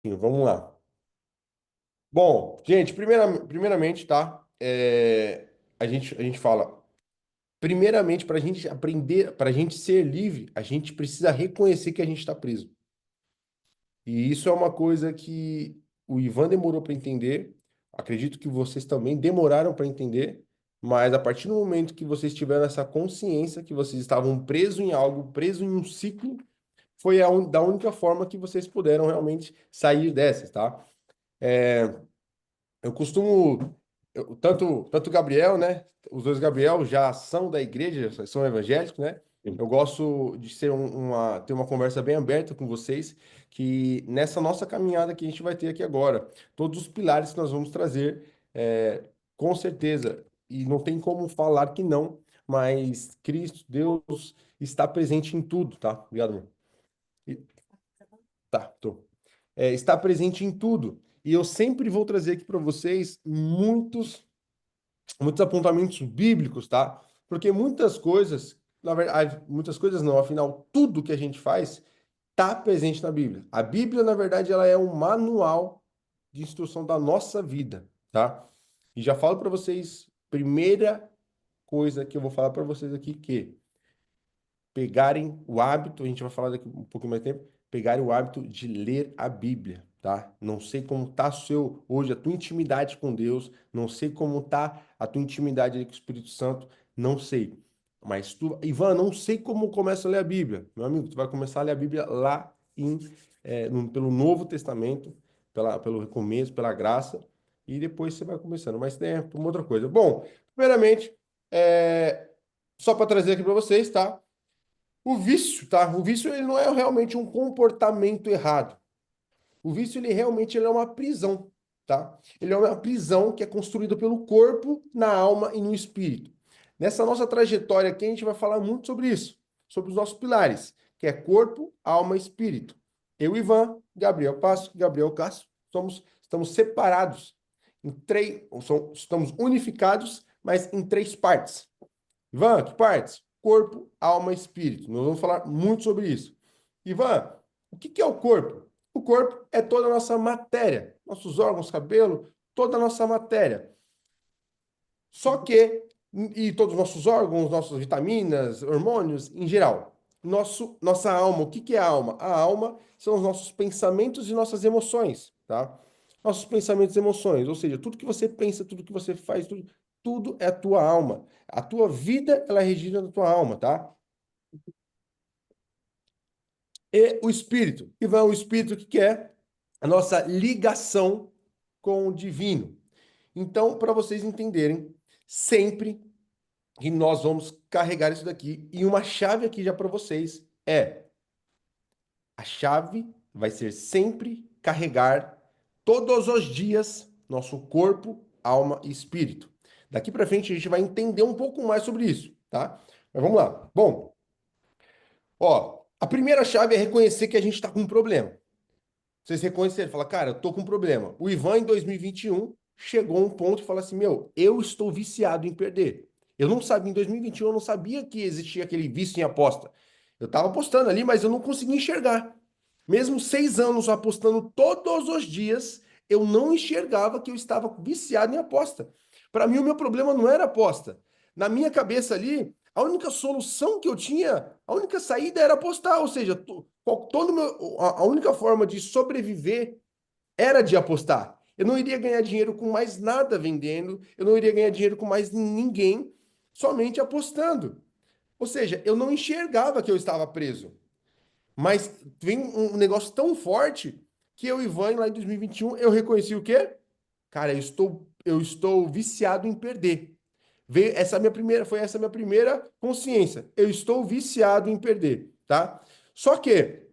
Vamos lá. Bom, gente, primeiramente, tá? A gente fala, primeiramente, para a gente aprender, para a gente ser livre, a gente precisa reconhecer que a gente está preso. E isso é uma coisa que o Ivan demorou para entender. Acredito que vocês também demoraram para entender, mas a partir do momento que vocês tiveram essa consciência que vocês estavam presos em algo, presos em um ciclo, foi da única forma que vocês puderam realmente sair dessas, tá? Eu costumo, tanto o Gabriel, né? Os dois Gabriel já são da igreja, são evangélicos, né? Eu gosto de ter uma conversa bem aberta com vocês, que nessa nossa caminhada que a gente vai ter aqui agora, todos os pilares que nós vamos trazer, com certeza, e não tem como falar que não, mas Cristo, Deus, está presente em tudo, tá? Obrigado, meu. E- Tá, tô. Está presente em tudo. E eu sempre vou trazer aqui para vocês muitos apontamentos bíblicos, tá? Porque muitas coisas, na verdade, muitas coisas não, afinal, tudo que a gente faz está presente na Bíblia. A Bíblia, na verdade, ela é um manual de instrução da nossa vida, tá? E já falo para vocês, primeira coisa que eu vou falar para vocês aqui, que pegarem o hábito, a gente vai falar daqui um pouquinho mais tempo, pegarem o hábito de ler a Bíblia, tá? Não sei como tá hoje a tua intimidade com Deus, não sei como tá a tua intimidade ali com o Espírito Santo, não sei. Mas tu, Ivan, não sei como começa a ler a Bíblia. Meu amigo, tu vai começar a ler a Bíblia lá pelo Novo Testamento, pelo recomeço, pela graça, e depois você vai começando. Mas tem uma outra coisa. Bom, primeiramente, é, só para trazer aqui para vocês, tá? O vício, tá? O vício ele não é realmente um comportamento errado. O vício ele é uma prisão, tá? Ele é uma prisão que é construída pelo corpo, na alma e no espírito. Nessa nossa trajetória aqui a gente vai falar muito sobre isso, sobre os nossos pilares, que é corpo, alma e espírito. Eu, Ivan, Gabriel Passo, Gabriel Castro, estamos separados em três, estamos unificados, mas em três partes. Ivan, que partes? Corpo, alma e espírito. Nós vamos falar muito sobre isso. Ivan, o que é o corpo? O corpo é toda a nossa matéria, nossos órgãos, cabelo, toda a nossa matéria. Só que, e todos os nossos órgãos, nossas vitaminas, hormônios, em geral. Nossa alma, o que é a alma? A alma são os nossos pensamentos e nossas emoções, tá? Nossos pensamentos e emoções, ou seja, tudo que você pensa, tudo que você faz, tudo é a tua alma. A tua vida, ela é regida na tua alma, tá? E o espírito, que vai o espírito que é a nossa ligação com o divino. Então, para vocês entenderem, sempre que nós vamos carregar isso daqui, e uma chave aqui já para vocês a chave vai ser sempre carregar todos os dias nosso corpo, alma e espírito. Daqui para frente a gente vai entender um pouco mais sobre isso, tá? Mas vamos lá. Bom, ó, a primeira chave é reconhecer que a gente está com um problema. Vocês reconheceram, fala, cara, eu tô com um problema. O Ivan, em 2021, chegou a um ponto e falou assim: meu, eu estou viciado em perder. Eu não sabia, em 2021, eu não sabia que existia aquele vício em aposta. Eu tava apostando ali, mas eu não conseguia enxergar. Mesmo 6 anos apostando todos os dias, eu não enxergava que eu estava viciado em aposta. Para mim, o meu problema não era aposta. Na minha cabeça ali, a única solução que eu tinha, a única saída era apostar. Ou seja, a única forma de sobreviver era de apostar. Eu não iria ganhar dinheiro com mais nada vendendo, eu não iria ganhar dinheiro com mais ninguém, somente apostando. Ou seja, eu não enxergava que eu estava preso. Mas vem um negócio tão forte que eu, Ivan, lá em 2021, eu reconheci o quê? Cara, eu estou viciado em perder. Foi essa minha primeira consciência. Eu estou viciado em perder, tá? Só que,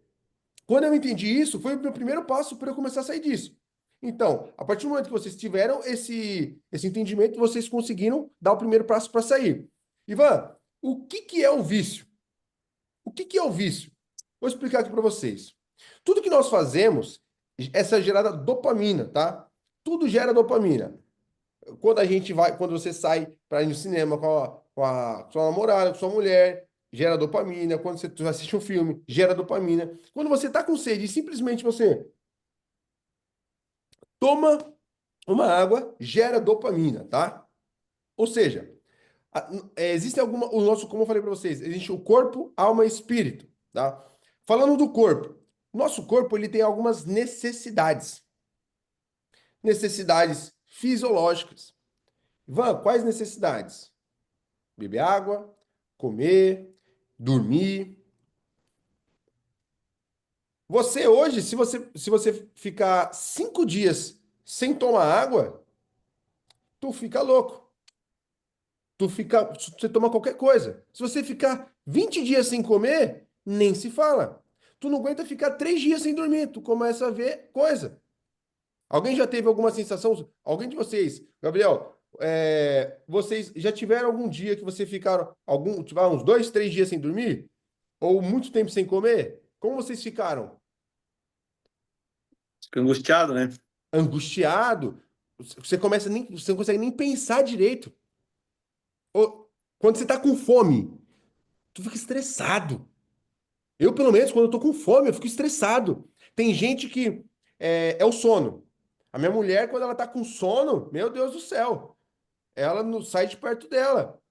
quando eu entendi isso, foi o meu primeiro passo para eu começar a sair disso. Então, a partir do momento que vocês tiveram esse entendimento, vocês conseguiram dar o primeiro passo para sair. Ivan, o que que é o vício? O que que é o vício? Vou explicar aqui para vocês. Tudo que nós fazemos, essa gerada dopamina, tá? Tudo gera dopamina. Quando você sai para ir no cinema com sua namorada, com sua mulher, gera dopamina. Quando você assiste um filme, gera dopamina. Quando você está com sede e simplesmente você toma uma água, gera dopamina, tá? Ou seja, existe alguma. O nosso, como eu falei para vocês, existe o corpo, alma e espírito, tá? Falando do corpo, nosso corpo ele tem algumas necessidades. Necessidades fisiológicas. Ivan, quais necessidades? Beber água, comer, dormir. Você hoje, se você ficar 5 dias sem tomar água, tu fica louco. Você toma qualquer coisa. Se você ficar 20 dias sem comer, nem se fala. Tu não aguenta ficar 3 dias sem dormir, tu começa a ver coisa. Alguém já teve alguma sensação? Alguém de vocês, Gabriel, vocês já tiveram algum dia que você ficaram tiveram uns 2, 3 dias sem dormir? Ou muito tempo sem comer? Como vocês ficaram? Fico angustiado, né? Angustiado? Você não consegue nem pensar direito. Ou, quando você tá com fome, tu fica estressado. Eu, pelo menos, quando eu tô com fome, eu fico estressado. Tem gente que é o sono. A minha mulher, quando ela tá com sono, meu Deus do céu, ela não sai de perto dela.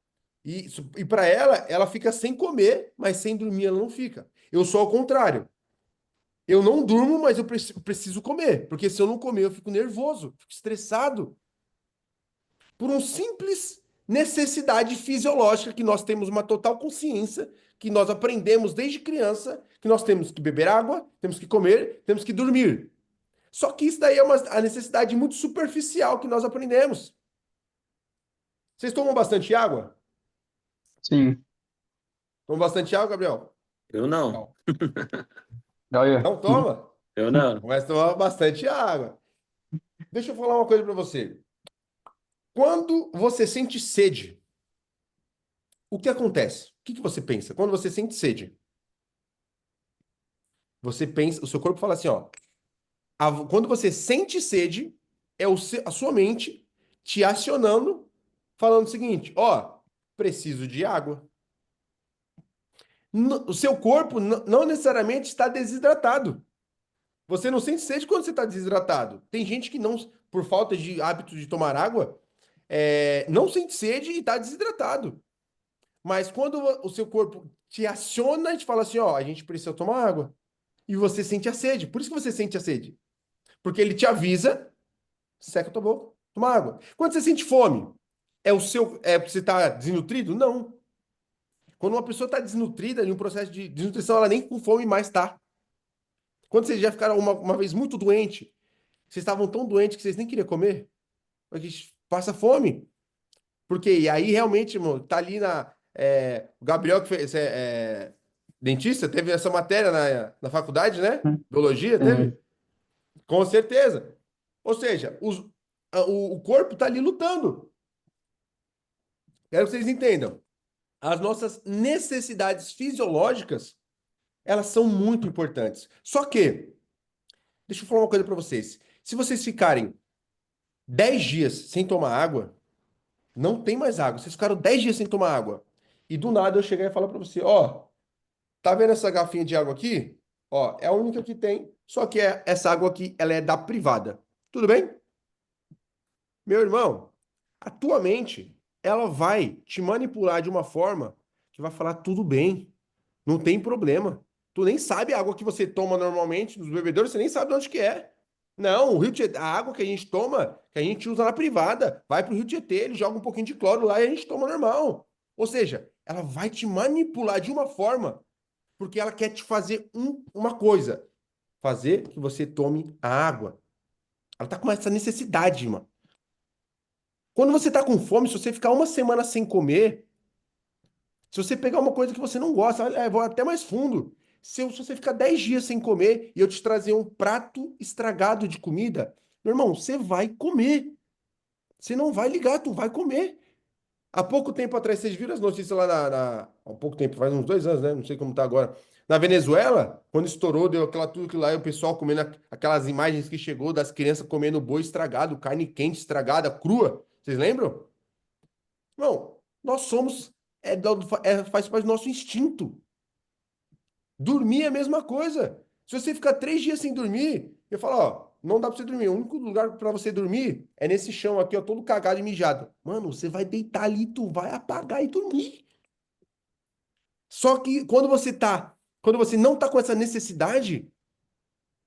E para ela fica sem comer, mas sem dormir ela não fica. Eu sou ao contrário. Eu não durmo, mas eu preciso comer. Porque se eu não comer, eu fico nervoso, fico estressado. Por uma simples necessidade fisiológica que nós temos uma total consciência, que nós aprendemos desde criança, que nós temos que beber água, temos que comer, temos que dormir. Só que isso daí é a necessidade muito superficial que nós aprendemos. Vocês tomam bastante água? Sim. Tomam bastante água, Gabriel? Eu não. Olha. Não toma? Eu não. Começa a tomar bastante água. Deixa eu falar uma coisa para você. Quando você sente sede, o que acontece? O que você pensa? Quando você sente sede, você pensa, o seu corpo fala assim, ó, quando você sente sede, é a sua mente te acionando, falando o seguinte, ó, preciso de água. O seu corpo não necessariamente está desidratado. Você não sente sede quando você está desidratado. Tem gente que não, por falta de hábito de tomar água, não sente sede e está desidratado. Mas quando o seu corpo te aciona e te fala assim, ó, a gente precisa tomar água. E você sente a sede. Por isso que você sente a sede. Porque ele te avisa, seca a tua boca, toma água. Quando você sente fome, você está desnutrido? Não. Quando uma pessoa está desnutrida, em um processo de desnutrição, ela nem com fome mais está. Quando vocês já ficaram uma vez muito doente, vocês estavam tão doentes que vocês nem queriam comer, porque passa fome. Porque e aí realmente, irmão, tá ali o Gabriel que fez, dentista, teve essa matéria na faculdade, né? Biologia, teve? Sim. Com certeza. Ou seja, o corpo tá ali lutando. Quero que vocês entendam. As nossas necessidades fisiológicas, elas são muito importantes. Só que, deixa eu falar uma coisa para vocês. Se vocês ficarem 10 dias sem tomar água, não tem mais água. Vocês ficaram 10 dias sem tomar água. E do nada eu chegar e falar para você, ó, tá vendo essa garrafinha de água aqui? Ó, é a única que tem, só que essa água aqui, ela é da privada. Tudo bem? Meu irmão, a tua mente, ela vai te manipular de uma forma que vai falar tudo bem, não tem problema. Tu nem sabe a água que você toma normalmente nos bebedouros, você nem sabe de onde que é. Não, o Rio Tietê, a água que a gente toma, que a gente usa na privada, vai pro Rio Tietê, ele joga um pouquinho de cloro lá e a gente toma normal. Ou seja, ela vai te manipular de uma forma, porque ela quer te fazer uma coisa, fazer que você tome a água. Ela tá com essa necessidade, irmão. Quando você tá com fome, se você ficar uma semana sem comer, se você pegar uma coisa que você não gosta, vou até mais fundo. Se você ficar 10 dias sem comer e eu te trazer um prato estragado de comida, meu irmão, você vai comer. Você não vai ligar, tu vai comer. Há pouco tempo atrás, vocês viram as notícias lá há pouco tempo, faz uns 2 anos, né? Não sei como tá agora. Na Venezuela, quando estourou, deu tudo que lá, e o pessoal comendo aquelas imagens que chegou das crianças comendo boi estragado, carne quente estragada, crua. Vocês lembram? Não, nós somos, faz parte do nosso instinto. Dormir é a mesma coisa. Se você ficar 3 dias sem dormir, eu falo, ó, não dá pra você dormir. O único lugar pra você dormir é nesse chão aqui, ó, todo cagado e mijado. Mano, você vai deitar ali, tu vai apagar e dormir. Só que quando você não tá com essa necessidade,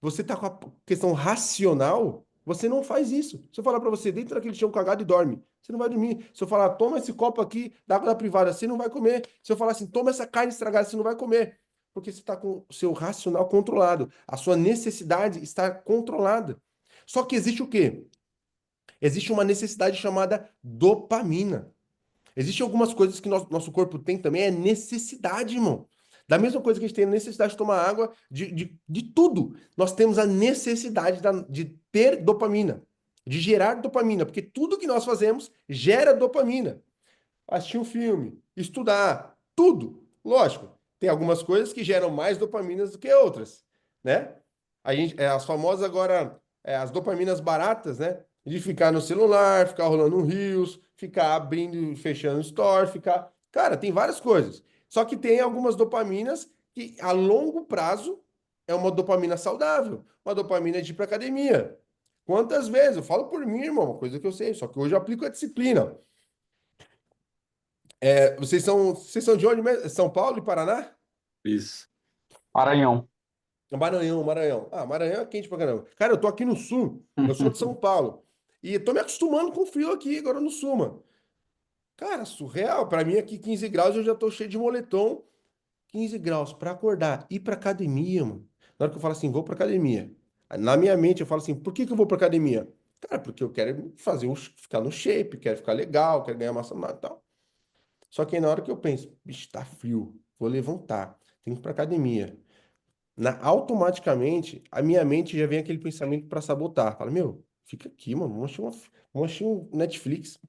você tá com a questão racional, você não faz isso. Se eu falar pra você, deita naquele chão cagado e dorme, você não vai dormir. Se eu falar, toma esse copo aqui da água da privada, você não vai comer. Se eu falar assim, toma essa carne estragada, você não vai comer. Porque você está com o seu racional controlado. A sua necessidade está controlada. Só que existe o quê? Existe uma necessidade chamada dopamina. Existem algumas coisas que nosso corpo tem também, é necessidade, irmão. Da mesma coisa que a gente tem a necessidade de tomar água, de tudo. Nós temos a necessidade de ter dopamina, de gerar dopamina, porque tudo que nós fazemos gera dopamina. Assistir um filme, estudar, tudo. Lógico, tem algumas coisas que geram mais dopaminas do que outras, né? As famosas agora, as dopaminas baratas, né? De ficar no celular, ficar rolando um Reels, ficar abrindo e fechando store, ficar. Cara, tem várias coisas. Só que tem algumas dopaminas que a longo prazo é uma dopamina saudável, uma dopamina de ir pra academia. Quantas vezes? Eu falo por mim, irmão, uma coisa que eu sei, só que hoje eu aplico a disciplina. Vocês são de onde mesmo? São Paulo e Paraná? Isso. Maranhão. Maranhão, Maranhão. Ah, Maranhão é quente pra caramba. Cara, eu tô aqui no sul, eu sou de São Paulo. E tô me acostumando com o frio aqui agora no sul, mano. Cara, surreal. Pra mim aqui 15 graus eu já tô cheio de moletom. 15 graus pra acordar. Ir pra academia, mano. Na hora que eu falo assim, vou pra academia. Na minha mente eu falo assim, por que que eu vou pra academia? Cara, porque eu quero ficar no shape, quero ficar legal, quero ganhar massa magra e tal. Só que aí na hora que eu penso, bicho, tá frio, vou levantar, tenho que ir pra academia. Automaticamente, a minha mente já vem aquele pensamento pra sabotar. Fala, meu, fica aqui, mano, vamos assistir um Netflix,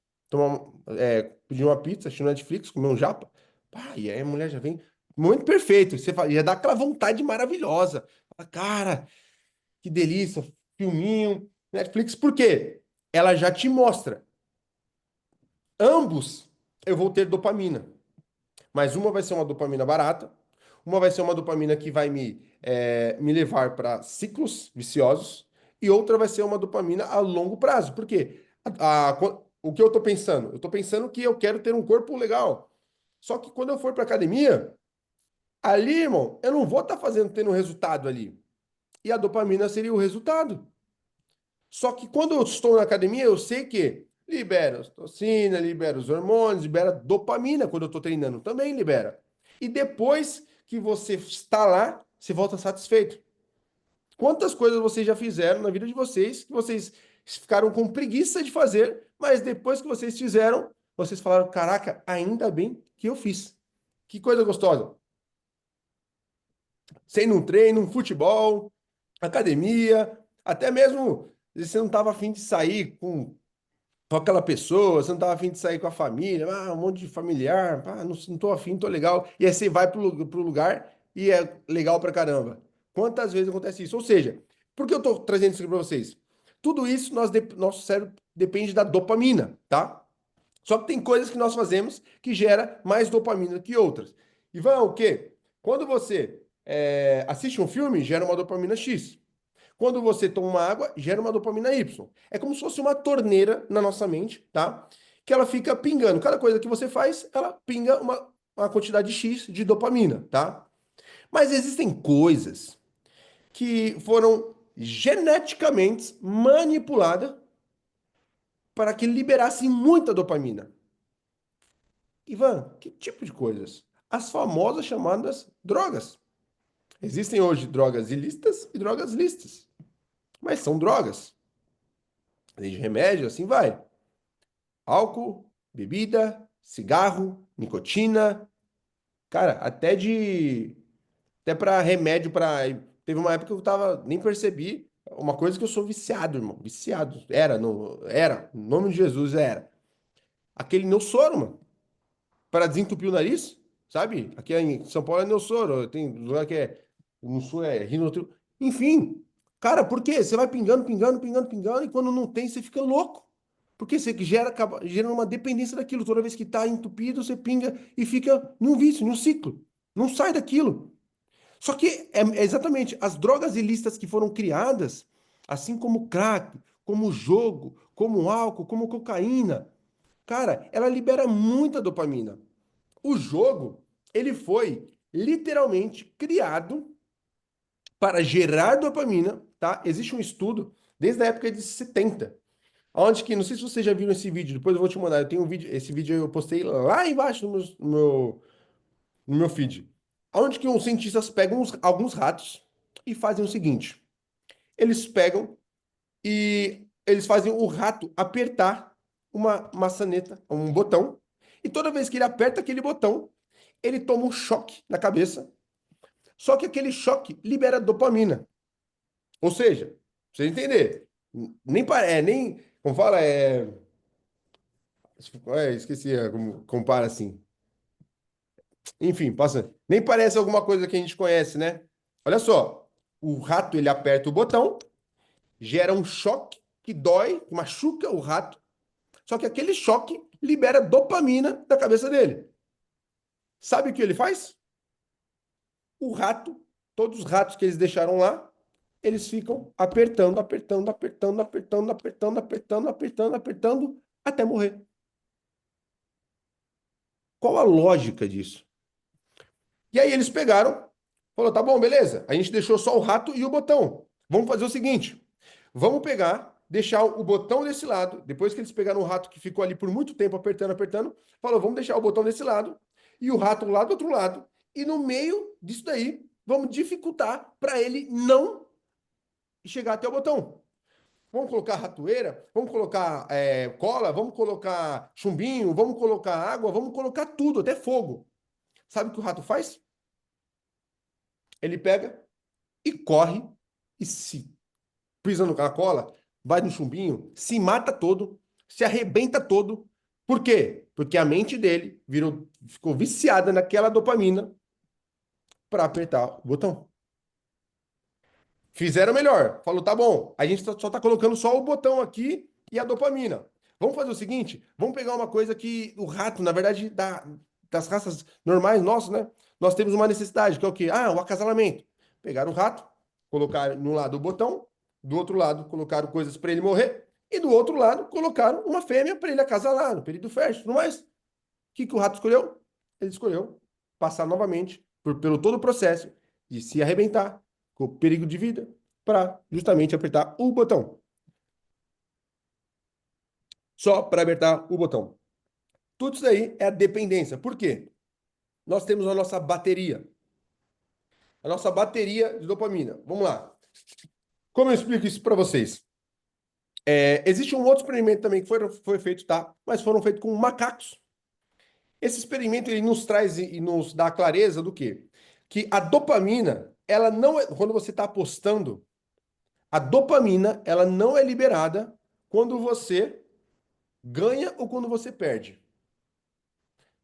pedir uma pizza, assistir um Netflix, comer um japa. Pá, e aí a mulher já vem, momento perfeito, você fala, já dá aquela vontade maravilhosa. Fala, cara, que delícia, filminho, Netflix, por quê? Ela já te mostra. Ambos eu vou ter dopamina. Mas uma vai ser uma dopamina barata, uma vai ser uma dopamina que vai me levar para ciclos viciosos, e outra vai ser uma dopamina a longo prazo. Por quê? O que eu estou pensando? Eu estou pensando que eu quero ter um corpo legal. Só que quando eu for para academia, ali, irmão, eu não vou estar tendo resultado ali. E a dopamina seria o resultado. Só que quando eu estou na academia, eu sei que libera ocitocina, libera os hormônios, libera dopamina quando eu estou treinando, também libera. E depois que você está lá, você volta satisfeito. Quantas coisas vocês já fizeram na vida de vocês que vocês ficaram com preguiça de fazer, mas depois que vocês fizeram, vocês falaram: caraca, ainda bem que eu fiz. Que coisa gostosa. Sem um treino, um futebol, academia, até mesmo você não estava afim de sair com aquela pessoa, você não estava afim de sair com a família, um monte de familiar, não tô afim, tô legal. E aí você vai pro lugar e é legal pra caramba. Quantas vezes acontece isso? Ou seja, por que eu tô trazendo isso aqui pra vocês? Tudo isso, nosso cérebro depende da dopamina, tá? Só que tem coisas que nós fazemos que gera mais dopamina que outras. Ivan, o quê? Quando você assiste um filme, gera uma dopamina X. Quando você toma uma água, gera uma dopamina Y. É como se fosse uma torneira na nossa mente, tá? Que ela fica pingando. Cada coisa que você faz, ela pinga uma quantidade X de dopamina, tá? Mas existem coisas que foram geneticamente manipuladas para que liberassem muita dopamina. Ivan, que tipo de coisas? As famosas chamadas drogas. Existem hoje drogas ilícitas e drogas lícitas, mas são drogas. Desde remédio, assim vai. Álcool, bebida, cigarro, nicotina, cara, até para remédio para teve uma época que eu tava nem percebi uma coisa que eu sou viciado, irmão, viciado. Era, em nome de Jesus era. Aquele Neossoro, mano, para desentupir o nariz, sabe? Aqui em São Paulo é Neossoro, tem lugar que no sul é Rivotril. Enfim, cara, por quê? Você vai pingando, pingando, pingando, pingando e quando não tem, você fica louco. Porque você acaba gerando uma dependência daquilo. Toda vez que está entupido, você pinga e fica num vício, num ciclo. Não sai daquilo. Só que é exatamente as drogas ilícitas que foram criadas assim como crack, como jogo, como álcool, como cocaína. Cara, ela libera muita dopamina. O jogo, ele foi literalmente criado para gerar dopamina, tá? Existe um estudo desde a época de 70, onde que, não sei se vocês já viram esse vídeo, depois eu vou te mandar, eu tenho um vídeo, esse vídeo eu postei lá embaixo no meu feed, onde que os cientistas pegam alguns ratos e fazem o seguinte, eles pegam e eles fazem o rato apertar uma maçaneta, um botão, e toda vez que ele aperta aquele botão, ele toma um choque na cabeça, só que aquele choque libera dopamina. Ou seja, pra você entender, nem, como fala, esqueci como compara assim. Enfim, passa, nem parece alguma coisa que a gente conhece, né? Olha só, o rato ele aperta o botão, gera um choque que dói, que machuca o rato, só que aquele choque libera dopamina da cabeça dele. Sabe o que ele faz? O rato, todos os ratos que eles deixaram lá, eles ficam apertando, apertando, apertando, apertando, apertando, apertando, apertando, apertando, até morrer. Qual a lógica disso? E aí eles pegaram, falou, tá bom, beleza. A gente deixou só o rato e o botão. Vamos fazer o seguinte, vamos pegar, deixar o botão desse lado, depois que eles pegaram o rato que ficou ali por muito tempo apertando, apertando, falou, vamos deixar o botão desse lado e o rato lá do outro lado. E no meio disso daí, vamos dificultar para ele não chegar até o botão. Vamos colocar ratoeira, vamos colocar cola, vamos colocar chumbinho, vamos colocar água, vamos colocar tudo, até fogo. Sabe o que o rato faz? Ele pega e corre e se pisa na cola, vai no chumbinho, se mata todo, se arrebenta todo. Por quê? Porque a mente dele ficou viciada naquela dopamina para apertar o botão. Fizeram melhor. Falou, tá bom, a gente só tá colocando só o botão aqui e a dopamina. Vamos fazer o seguinte, vamos pegar uma coisa que o rato, na verdade, das raças normais nossas, né? Nós temos uma necessidade, que é o quê? Ah, o acasalamento. Pegaram o rato, colocaram no lado o botão, do outro lado colocaram coisas para ele morrer, e do outro lado colocaram uma fêmea para ele acasalar, no período fértil, tudo mais. O que que o rato escolheu? Ele escolheu passar novamente pelo todo o processo de se arrebentar, com perigo de vida, para justamente apertar o botão. Só para apertar o botão. Tudo isso aí é a dependência. Por quê? Nós temos a nossa bateria. A nossa bateria de dopamina. Vamos lá. Como eu explico isso para vocês? Existe um outro experimento também que foi feito, tá? Mas foram feitos com macacos. Esse experimento ele nos traz e nos dá a clareza do quê? Que a dopamina, ela não é, quando você está apostando, a dopamina, ela não é liberada quando você ganha ou quando você perde.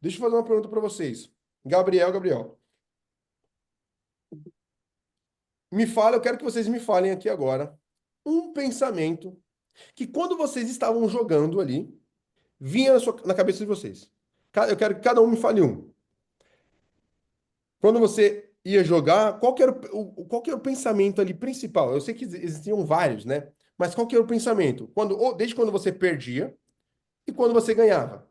Deixa eu fazer uma pergunta para vocês. Gabriel. Eu quero que vocês me falem aqui agora um pensamento que quando vocês estavam jogando ali, vinha na cabeça de vocês. Eu quero que cada um me fale um. Quando você ia jogar, qual que era o pensamento ali principal? Eu sei que existiam vários, né? Mas qual que era o pensamento? Desde quando você perdia e quando você ganhava.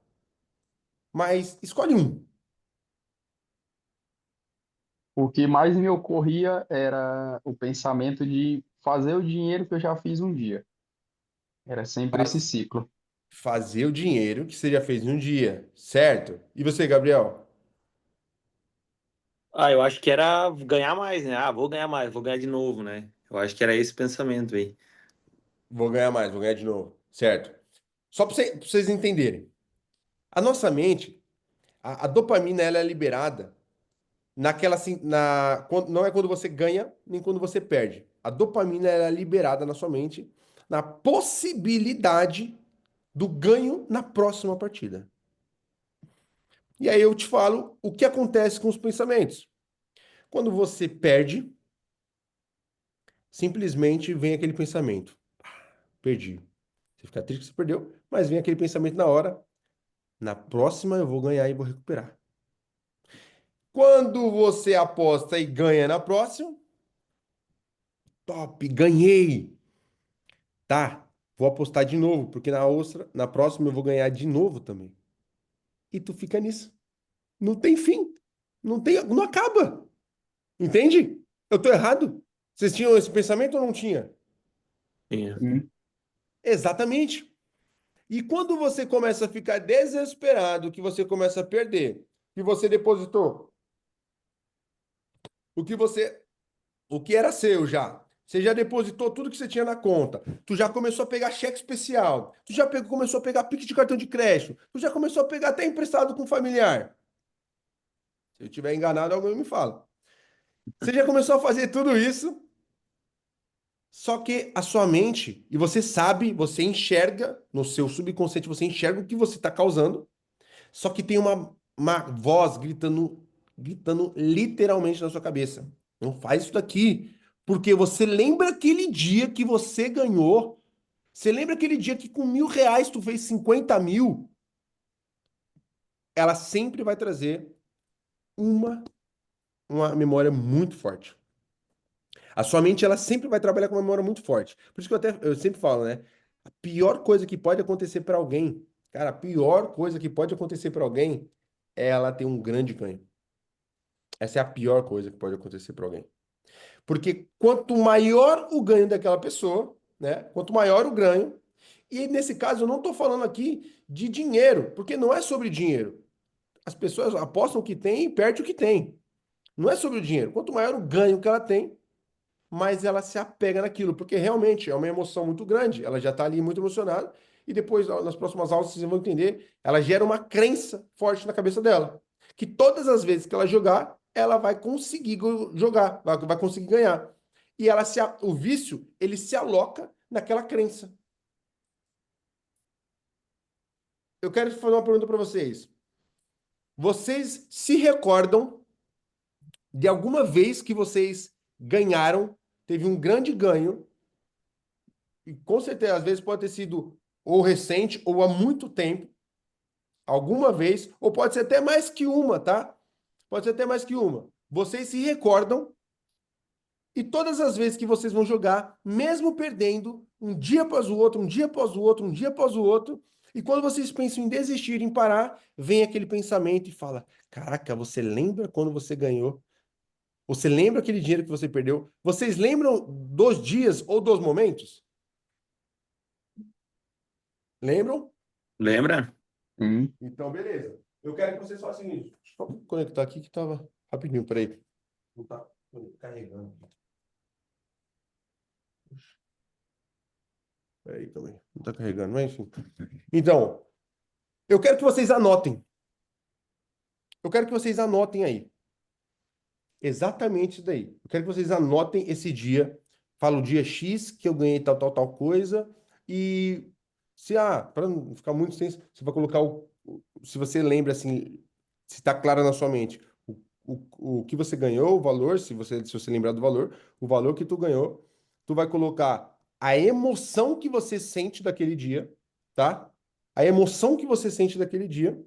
Mas escolhe um. O que mais me ocorria era o pensamento de fazer o dinheiro que eu já fiz um dia. Era sempre esse Faz- ciclo. Fazer o dinheiro que você já fez em um dia, certo? E você, Gabriel? Ah, eu acho que era ganhar mais, né? Ah, vou ganhar mais, vou ganhar de novo, né? Eu acho que era esse pensamento aí. Vou ganhar mais, vou ganhar de novo, certo? Só para vocês entenderem. A nossa mente, a dopamina, ela é liberada naquela assim, não é quando você ganha, nem quando você perde. A dopamina ela é liberada na sua mente na possibilidade do ganho na próxima partida. E aí eu te falo o que acontece com os pensamentos. Quando você perde, simplesmente vem aquele pensamento: perdi. Você fica triste que você perdeu, mas vem aquele pensamento na hora: na próxima eu vou ganhar e vou recuperar. Quando você aposta e ganha na próxima, top, ganhei. Tá, vou apostar de novo, porque na próxima eu vou ganhar de novo também. E tu fica nisso. Não tem fim. Não acaba. Entende? Eu tô errado? Vocês tinham esse pensamento ou não tinha? Sim. Sim. Exatamente. E quando você começa a ficar desesperado, que você começa a perder, que você depositou, o que você, o que era seu já, você já depositou tudo que você tinha na conta, tu já começou a pegar cheque especial, tu já começou a pegar Pix de cartão de crédito, tu já começou a pegar até emprestado com familiar. Se eu estiver enganado, alguém me fala. Você já começou a fazer tudo isso, só que a sua mente, e você sabe, você enxerga no seu subconsciente, você enxerga o que você está causando. Só que tem uma voz gritando literalmente na sua cabeça. Não faz isso daqui. Porque você lembra aquele dia que você ganhou? Você lembra aquele dia que com R$ 1.000 tu fez 50 mil? Ela sempre vai trazer uma, uma memória muito forte. A sua mente, ela sempre vai trabalhar com uma memória muito forte. Por isso que eu sempre falo, né? A pior coisa que pode acontecer para alguém, cara, a pior coisa que pode acontecer para alguém é ela ter um grande ganho. Essa é a pior coisa que pode acontecer para alguém. Porque quanto maior o ganho daquela pessoa, né? Quanto maior o ganho, e nesse caso eu não estou falando aqui de dinheiro, porque não é sobre dinheiro. As pessoas apostam o que tem e perde o que tem. Não é sobre o dinheiro. Quanto maior o ganho que ela tem, mais ela se apega naquilo, porque realmente é uma emoção muito grande. Ela já está ali muito emocionada, e depois, nas próximas aulas, vocês vão entender, ela gera uma crença forte na cabeça dela. Que todas as vezes que ela jogar, ela vai conseguir jogar, vai conseguir ganhar. E o vício, ele se aloca naquela crença. Eu quero fazer uma pergunta para vocês. Vocês se recordam de alguma vez que vocês ganharam, teve um grande ganho, e com certeza, às vezes pode ter sido ou recente ou há muito tempo, alguma vez, ou pode ser até mais que uma, tá? Pode ser até mais que uma. Vocês se recordam e todas as vezes que vocês vão jogar, mesmo perdendo, um dia após o outro, um dia após o outro, um dia após o outro, e quando vocês pensam em desistir, em parar, vem aquele pensamento e fala: Caraca, você lembra quando você ganhou? Você lembra aquele dinheiro que você perdeu? Vocês lembram dos dias ou dos momentos? Lembram? Lembra? Sim. Então, beleza. Eu quero que vocês façam isso. Deixa eu só conectar aqui que tava rapidinho, peraí. Não tá carregando. Peraí também. Não tá carregando, mas enfim. Então, eu quero que vocês anotem. Eu quero que vocês anotem aí. Exatamente isso daí. Eu quero que vocês anotem esse dia. Fala o dia X que eu ganhei tal coisa. E para não ficar muito extenso, você vai colocar se você lembra assim, se está claro na sua mente, o que você ganhou, o valor, se você lembrar do valor, o valor que tu ganhou, tu vai colocar a emoção que você sente daquele dia, tá? A emoção que você sente daquele dia.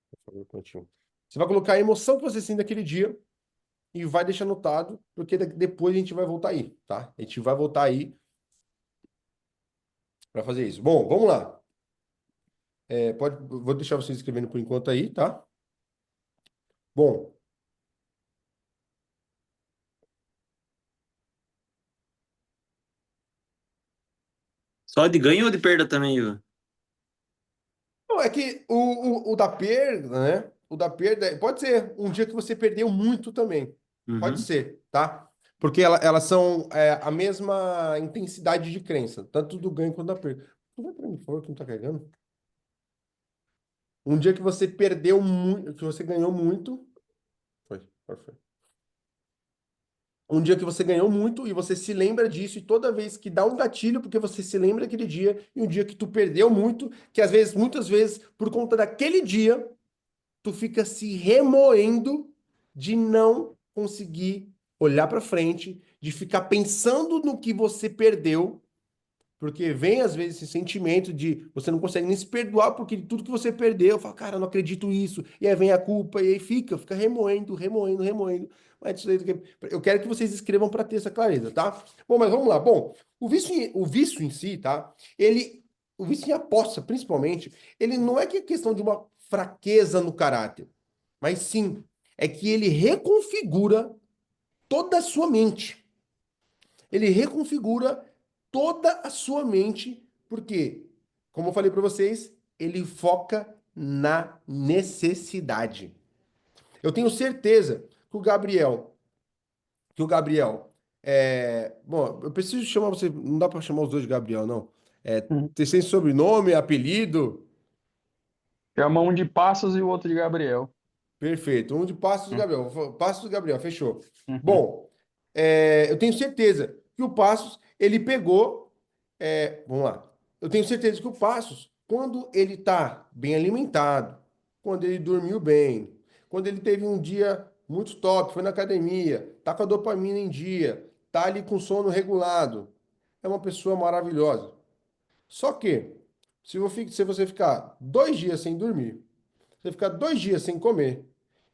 Por favor, Cleitinho. Você vai colocar a emoção que você sente daquele dia e vai deixar anotado, porque depois a gente vai voltar aí, tá? A gente vai voltar aí para fazer isso. Bom, vamos lá. Vou deixar vocês escrevendo por enquanto aí, tá? Bom, Só de ganho ou de perda também, Ivan? não, é que o da perda, né? O da perda pode ser um dia que você perdeu muito também. Pode Uhum. ser, tá? Porque elas são a mesma intensidade de crença, tanto do ganho quanto da perda. Não vai pra mim, por favor, que não tá carregando. Um dia que você perdeu muito, que você ganhou muito. Foi, foi. Um dia que você ganhou muito e você se lembra disso, e toda vez que dá um gatilho, porque você se lembra daquele dia, e um dia que tu perdeu muito, que às vezes, muitas vezes, por conta daquele dia, tu fica se remoendo de não conseguir olhar para frente, de ficar pensando no que você perdeu, Porque vem, às vezes, esse sentimento de você não consegue nem se perdoar porque de tudo que você perdeu, fala, cara, eu não acredito nisso. E aí vem a culpa, e aí fica remoendo, remoendo, remoendo. Mas isso aí, eu quero que vocês escrevam para ter essa clareza, tá? Bom, mas vamos lá. Bom, o vício em si, tá? O vício em aposta, principalmente, ele não é que é questão de uma fraqueza no caráter, mas sim, é que ele reconfigura toda a sua mente. Ele reconfigura toda a sua mente, porque, como eu falei para vocês, ele foca na necessidade. Eu tenho certeza bom, eu preciso chamar você, não dá para chamar os dois de Gabriel, não. Uhum. Vocês têm sobrenome, apelido? Chama um de Passos e o outro de Gabriel. Perfeito. Um de Passos do Uhum. Gabriel. Passos do Gabriel, fechou. Uhum. Bom, eu tenho certeza que o Passos, ele pegou. Vamos lá. Eu tenho certeza que o Passos, quando ele está bem alimentado, quando ele dormiu bem, quando ele teve um dia muito top, foi na academia, tá com a dopamina em dia, tá ali com sono regulado, é uma pessoa maravilhosa. Só que, se você ficar 2 dias sem dormir, você ficar 2 dias sem comer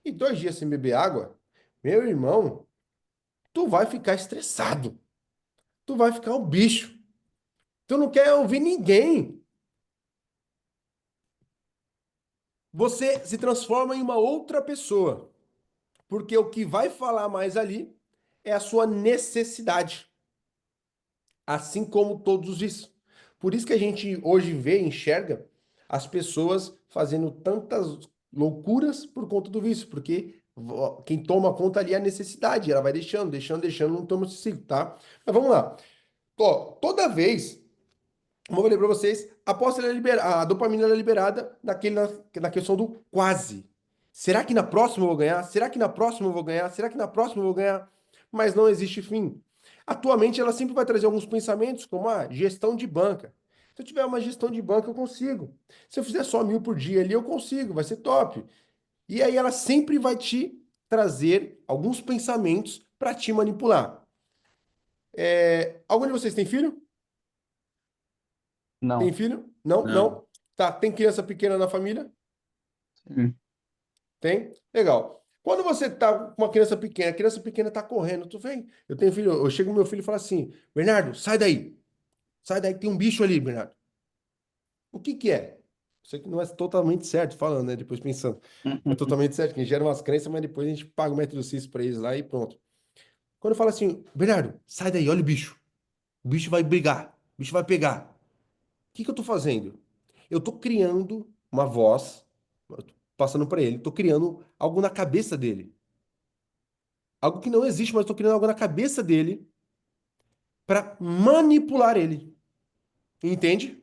e 2 dias sem beber água, meu irmão, tu vai ficar estressado. Tu vai ficar um bicho. Tu não quer ouvir ninguém. Você se transforma em uma outra pessoa. Porque o que vai falar mais ali é a sua necessidade. Assim como todos isso. Por isso que a gente hoje vê, enxerga as pessoas fazendo tantas loucuras por conta do vício, porque quem toma conta ali é a necessidade, ela vai deixando, deixando, deixando, não toma esse ciclo, tá? Mas vamos lá. Ó, toda vez, como eu falei pra vocês, a dopamina ela é liberada na questão do quase. Será que na próxima eu vou ganhar? Será que na próxima eu vou ganhar? Será que na próxima eu vou ganhar? Mas não existe fim. Atualmente, ela sempre vai trazer alguns pensamentos, como a gestão de banca. Se eu tiver uma gestão de banca, eu consigo. Se eu fizer só 1.000 por dia ali, eu consigo, vai ser top. E aí ela sempre vai te trazer alguns pensamentos para te manipular. Algum de vocês tem filho? Tem Não. filho? Não? Não. Não? Tá. Tem criança pequena na família? Sim. Tem? Legal. Quando você tá com uma criança pequena, a criança pequena tá correndo, tu vem. Eu tenho filho, eu chego no meu filho e falo assim: Bernardo, sai daí. Sai daí que tem um bicho ali, Bernardo. O que que é? Sei que não é totalmente certo falando, né? Depois pensando. Não é totalmente certo, que gera umas crenças, mas depois a gente paga o método CIS pra eles lá e pronto. Quando eu falo assim, Bernardo, sai daí, olha o bicho. O bicho vai brigar, o bicho vai pegar. O que que eu tô fazendo? Eu tô criando uma voz, eu tô passando para ele, tô criando algo na cabeça dele. Algo que não existe, mas tô criando algo na cabeça dele para manipular ele. Entende?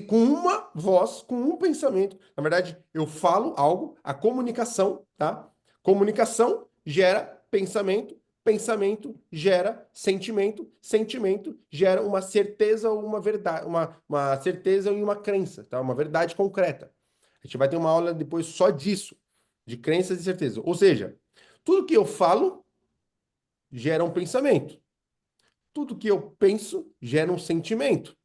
Com uma voz, com um pensamento. Na verdade, eu falo algo, a comunicação, tá? Comunicação gera pensamento, pensamento gera sentimento, sentimento gera uma certeza ou uma verdade, uma certeza e uma crença, tá? Uma verdade concreta. A gente vai ter uma aula depois só disso, de crenças e certeza. Ou seja, tudo que eu falo gera um pensamento. Tudo que eu penso gera um sentimento.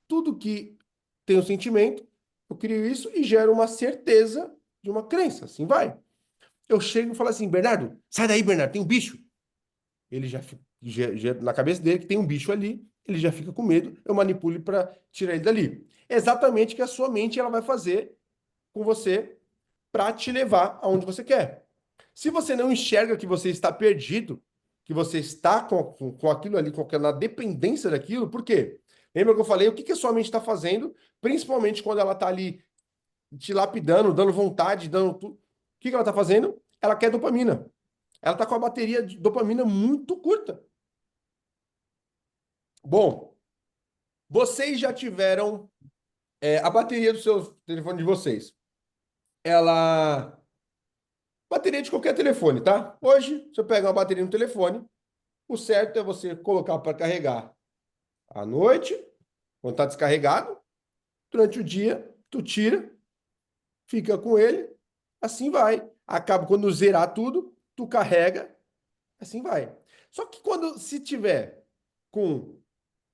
Tudo que tem um sentimento, eu crio isso e gero uma certeza de uma crença. Assim vai. Eu chego e falo assim, Bernardo, sai daí, Bernardo, tem um bicho. Ele já fica, na cabeça dele que tem um bicho ali, ele já fica com medo, eu manipulo para tirar ele dali. É exatamente o que a sua mente ela vai fazer com você para te levar aonde você quer. Se você não enxerga que você está perdido, que você está com aquilo ali, na dependência daquilo, por quê? Lembra que eu falei o que a sua mente está fazendo, principalmente quando ela está ali te lapidando, dando vontade, dando tudo. O que ela está fazendo? Ela quer dopamina. Ela está com a bateria de dopamina muito curta. Bom, vocês já tiveram a bateria do seu telefone de vocês. Ela bateria de qualquer telefone, tá? Hoje, você pega uma bateria no telefone, o certo é você colocar para carregar à noite, quando está descarregado. Durante o dia, tu tira, fica com ele, assim vai. Acaba quando zerar tudo, tu carrega, assim vai. Só que se tiver com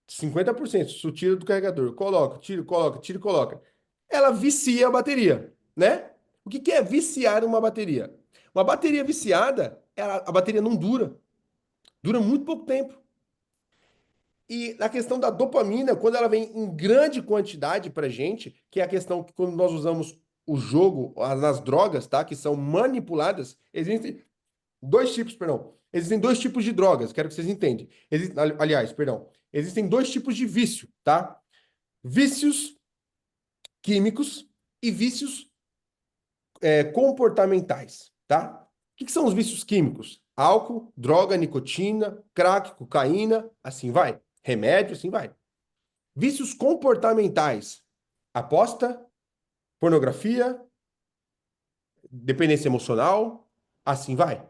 50%, se tu tira do carregador, coloca, tira, coloca, tira, coloca. Ela vicia a bateria, né? O que que é viciar uma bateria? Uma bateria viciada, a bateria não dura. Dura muito pouco tempo. E na questão da dopamina, quando ela vem em grande quantidade pra gente, que é a questão que quando nós usamos o jogo, nas drogas, tá? Que são manipuladas, existem dois tipos, perdão. Existem dois tipos de drogas, quero que vocês entendam. Aliás, perdão. Existem dois tipos de vício, tá? Vícios químicos e vícios comportamentais, tá? O que são os vícios químicos? Álcool, droga, nicotina, crack, cocaína, assim vai. Remédio, assim vai. Vícios comportamentais: aposta, pornografia, dependência emocional, assim vai.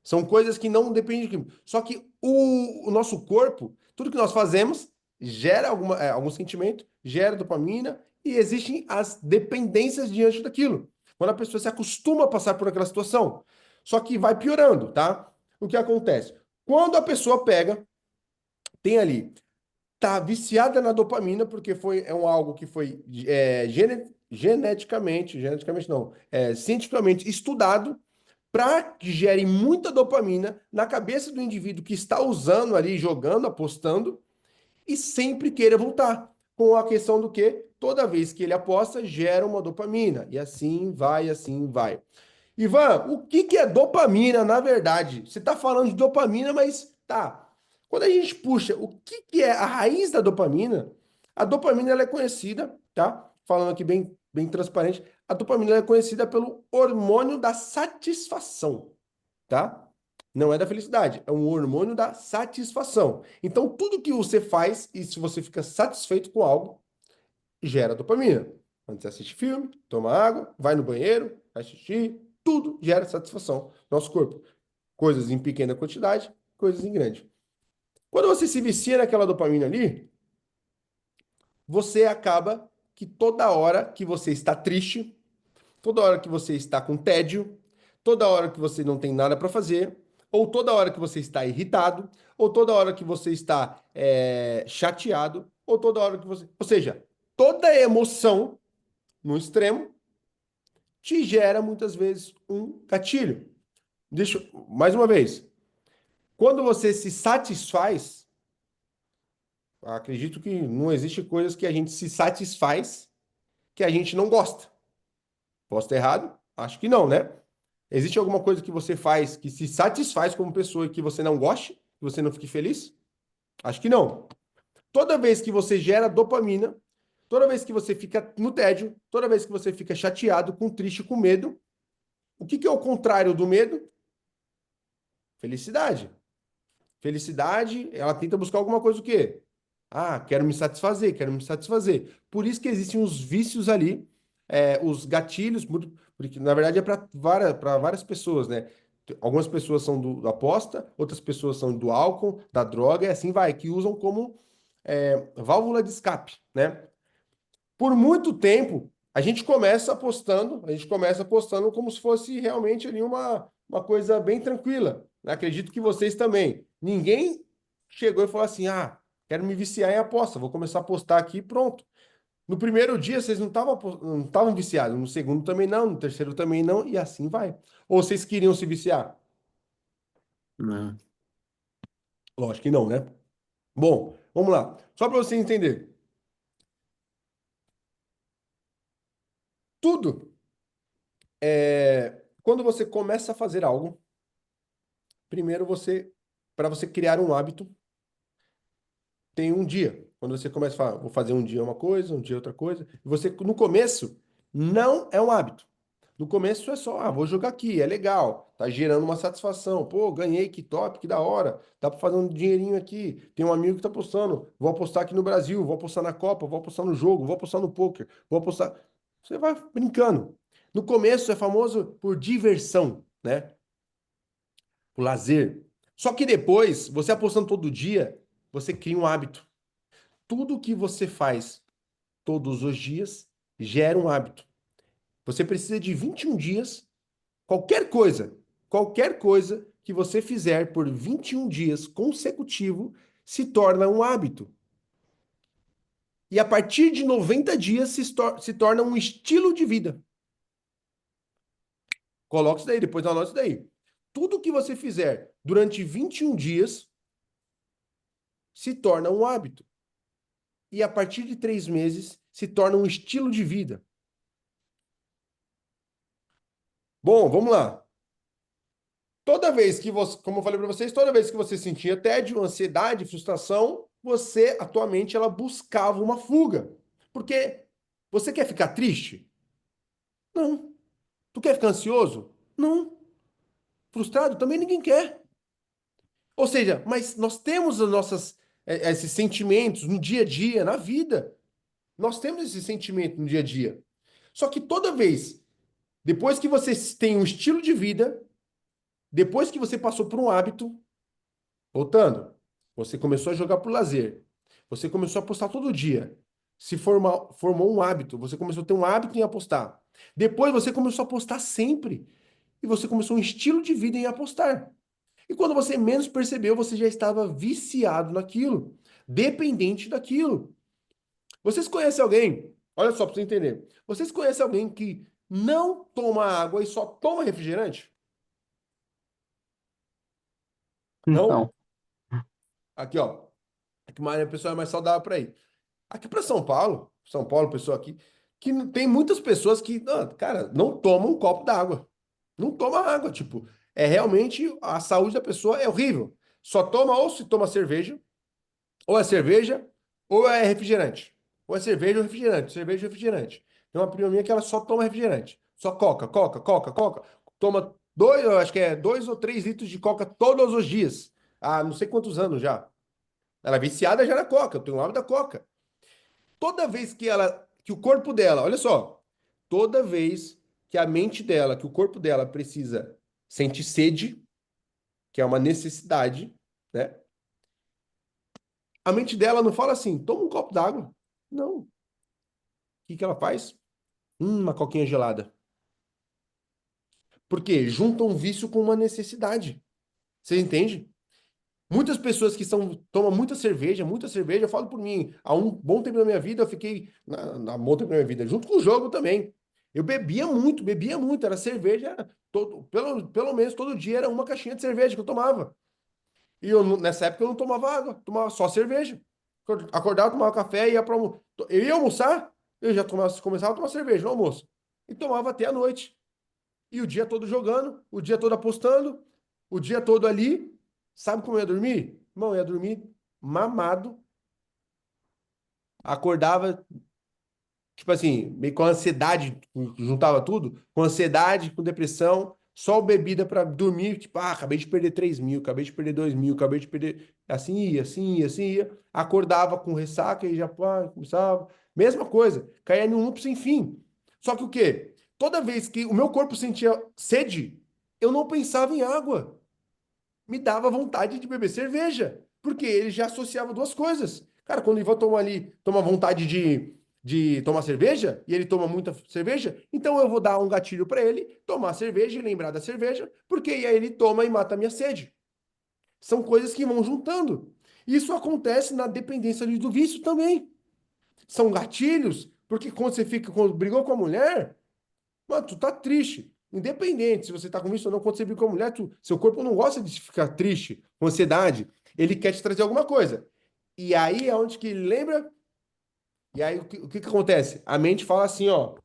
São coisas que não dependem de químico. Só que o nosso corpo, tudo que nós fazemos, gera algum sentimento, gera dopamina e existem as dependências diante daquilo. Quando a pessoa se acostuma a passar por aquela situação. Só que vai piorando, tá? O que acontece? Quando a pessoa pega, tem ali, tá viciada na dopamina, porque algo que foi geneticamente não, cientificamente estudado, para que gere muita dopamina na cabeça do indivíduo que está usando ali, jogando, apostando, e sempre queira voltar. Com a questão do que toda vez que ele aposta, gera uma dopamina. E assim vai, assim vai. Ivan, o que que é dopamina, na verdade? Você está falando de dopamina, mas tá. Quando a gente puxa o que que é a raiz da dopamina, a dopamina ela é conhecida, tá? Falando aqui bem transparente, a dopamina ela é conhecida pelo hormônio da satisfação, tá? Não é da felicidade, é um hormônio da satisfação. Então, tudo que você faz, e se você fica satisfeito com algo, gera dopamina. Quando você assiste filme, toma água, vai no banheiro, faz xixi, tudo gera satisfação no nosso corpo. Coisas em pequena quantidade, coisas em grande. Quando você se vicia naquela dopamina ali, você acaba que toda hora que você está triste, toda hora que você está com tédio, toda hora que você não tem nada para fazer, ou toda hora que você está irritado, ou toda hora que você está chateado, ou toda hora que você. Ou seja, toda emoção no extremo te gera muitas vezes um gatilho. Mais uma vez, quando você se satisfaz, acredito que não existe coisas que a gente se satisfaz que a gente não gosta. Posso estar errado? Acho que não, né? Existe alguma coisa que você faz que se satisfaz como pessoa e que você não goste, que você não fique feliz? Acho que não. Toda vez que você gera dopamina, toda vez que você fica no tédio, toda vez que você fica chateado, com triste, com medo, o que que é o contrário do medo? Felicidade. Felicidade, ela tenta buscar alguma coisa o quê? Ah, quero me satisfazer, quero me satisfazer. Por isso que existem os vícios ali, os gatilhos, porque na verdade é para várias pessoas, né? Algumas pessoas são da aposta, outras pessoas são do álcool, da droga, e assim vai, que usam como válvula de escape, né? Por muito tempo, a gente começa apostando como se fosse realmente ali uma coisa bem tranquila. Acredito que vocês também. Ninguém chegou e falou assim: ah, quero me viciar em aposta, vou começar a apostar aqui e pronto. No primeiro dia vocês não estavam viciados, no segundo também não, no terceiro também não, e assim vai. Ou vocês queriam se viciar? Não. Lógico que não, né? Bom, vamos lá. Só para você entender. Tudo quando você começa a fazer algo, primeiro para você criar um hábito, tem um dia. Quando você começa a falar, vou fazer um dia uma coisa, um dia outra coisa, e você, no começo, não é um hábito. No começo é só, vou jogar aqui, é legal, tá gerando uma satisfação. Pô, ganhei, que top, que da hora. Dá pra fazer um dinheirinho aqui. Tem um amigo que tá apostando. Vou apostar aqui no Brasil, vou apostar na Copa, vou apostar no jogo, vou apostar no poker, vou apostar. Você vai brincando. No começo é famoso por diversão, né? O lazer. Só que depois, você apostando todo dia, você cria um hábito. Tudo que você faz todos os dias gera um hábito. Você precisa de 21 dias, qualquer coisa que você fizer por 21 dias consecutivo se torna um hábito. E a partir de 90 dias se torna um estilo de vida. Coloca isso daí, depois anota isso daí. Tudo que você fizer durante 21 dias se torna um hábito. E a partir de 3 meses se torna um estilo de vida. Bom, vamos lá. Toda vez que você, como eu falei para vocês, toda vez que você sentia tédio, ansiedade, frustração, você, a tua mente, ela buscava uma fuga. Porque você quer ficar triste? Não. Tu quer ficar ansioso? Não. Frustrado? Também ninguém quer. Ou seja, mas nós temos esses sentimentos no dia a dia, na vida. Nós temos esse sentimento no dia a dia. Só que toda vez, depois que você tem um estilo de vida, depois que você passou por um hábito, voltando, você começou a jogar por lazer, você começou a apostar todo dia, formou um hábito, você começou a ter um hábito em apostar. Depois você começou a apostar sempre. E você começou um estilo de vida em apostar. E quando você menos percebeu, você já estava viciado naquilo, dependente daquilo. Vocês conhecem alguém? Olha só para você entender. Vocês conhecem alguém que não toma água e só toma refrigerante? Não? Então, Aqui, ó. Aqui a pessoa é mais saudável para ir. Aqui para São Paulo, pessoa aqui, que tem muitas pessoas que, cara, não tomam um copo d'água. Não toma água, tipo, é realmente a saúde da pessoa é horrível. Só toma ou se toma cerveja, ou é cerveja, ou é refrigerante. Ou é cerveja ou refrigerante. Tem uma prima minha que ela só toma refrigerante. Só coca. Toma dois, eu acho que é 2 ou 3 litros de coca todos os dias. Há não sei quantos anos já. Ela é viciada já na coca, eu tenho o hábito da coca. Toda vez que o corpo dela, olha só, toda vez que a mente dela, que o corpo dela precisa sentir sede, que é uma necessidade, né? A mente dela não fala assim, toma um copo d'água. Não. O que que ela faz? Uma coquinha gelada. Por quê? Junta um vício com uma necessidade. Você entende? Muitas pessoas que tomam muita cerveja, eu falo por mim, há um bom tempo da minha vida, eu fiquei, na bom tempo da minha vida, junto com o jogo também. Eu bebia muito, era cerveja, pelo menos todo dia era uma caixinha de cerveja que eu tomava. E nessa época eu não tomava água, tomava só cerveja. Acordava, tomava café, ia para eu ia almoçar, eu já começava a tomar cerveja no almoço. E tomava até a noite. E o dia todo jogando, o dia todo apostando, o dia todo ali. Sabe como eu ia dormir? Irmão, eu ia dormir mamado. Acordava, tipo assim, meio com ansiedade, juntava tudo, com ansiedade, com depressão, só bebida para dormir, tipo, acabei de perder 3 mil, acabei de perder 2 mil, acabei de perder. Assim ia. Acordava com ressaca e já, começava. Mesma coisa, caía num loop sem fim. Só que o quê? Toda vez que o meu corpo sentia sede, eu não pensava em água. Me dava vontade de beber cerveja, porque ele já associava duas coisas. Cara, quando o Ivan toma vontade de tomar cerveja, e ele toma muita cerveja, então eu vou dar um gatilho para ele tomar cerveja e lembrar da cerveja, porque aí ele toma e mata a minha sede. São coisas que vão juntando. Isso acontece na dependência do vício também. São gatilhos, porque quando brigou com a mulher, mano, tu tá triste. Independente se você tá com vício ou não, quando você briga com a mulher, seu corpo não gosta de ficar triste, com ansiedade. Ele quer te trazer alguma coisa. E aí é onde que ele lembra. E aí o que acontece? A mente fala assim, ó,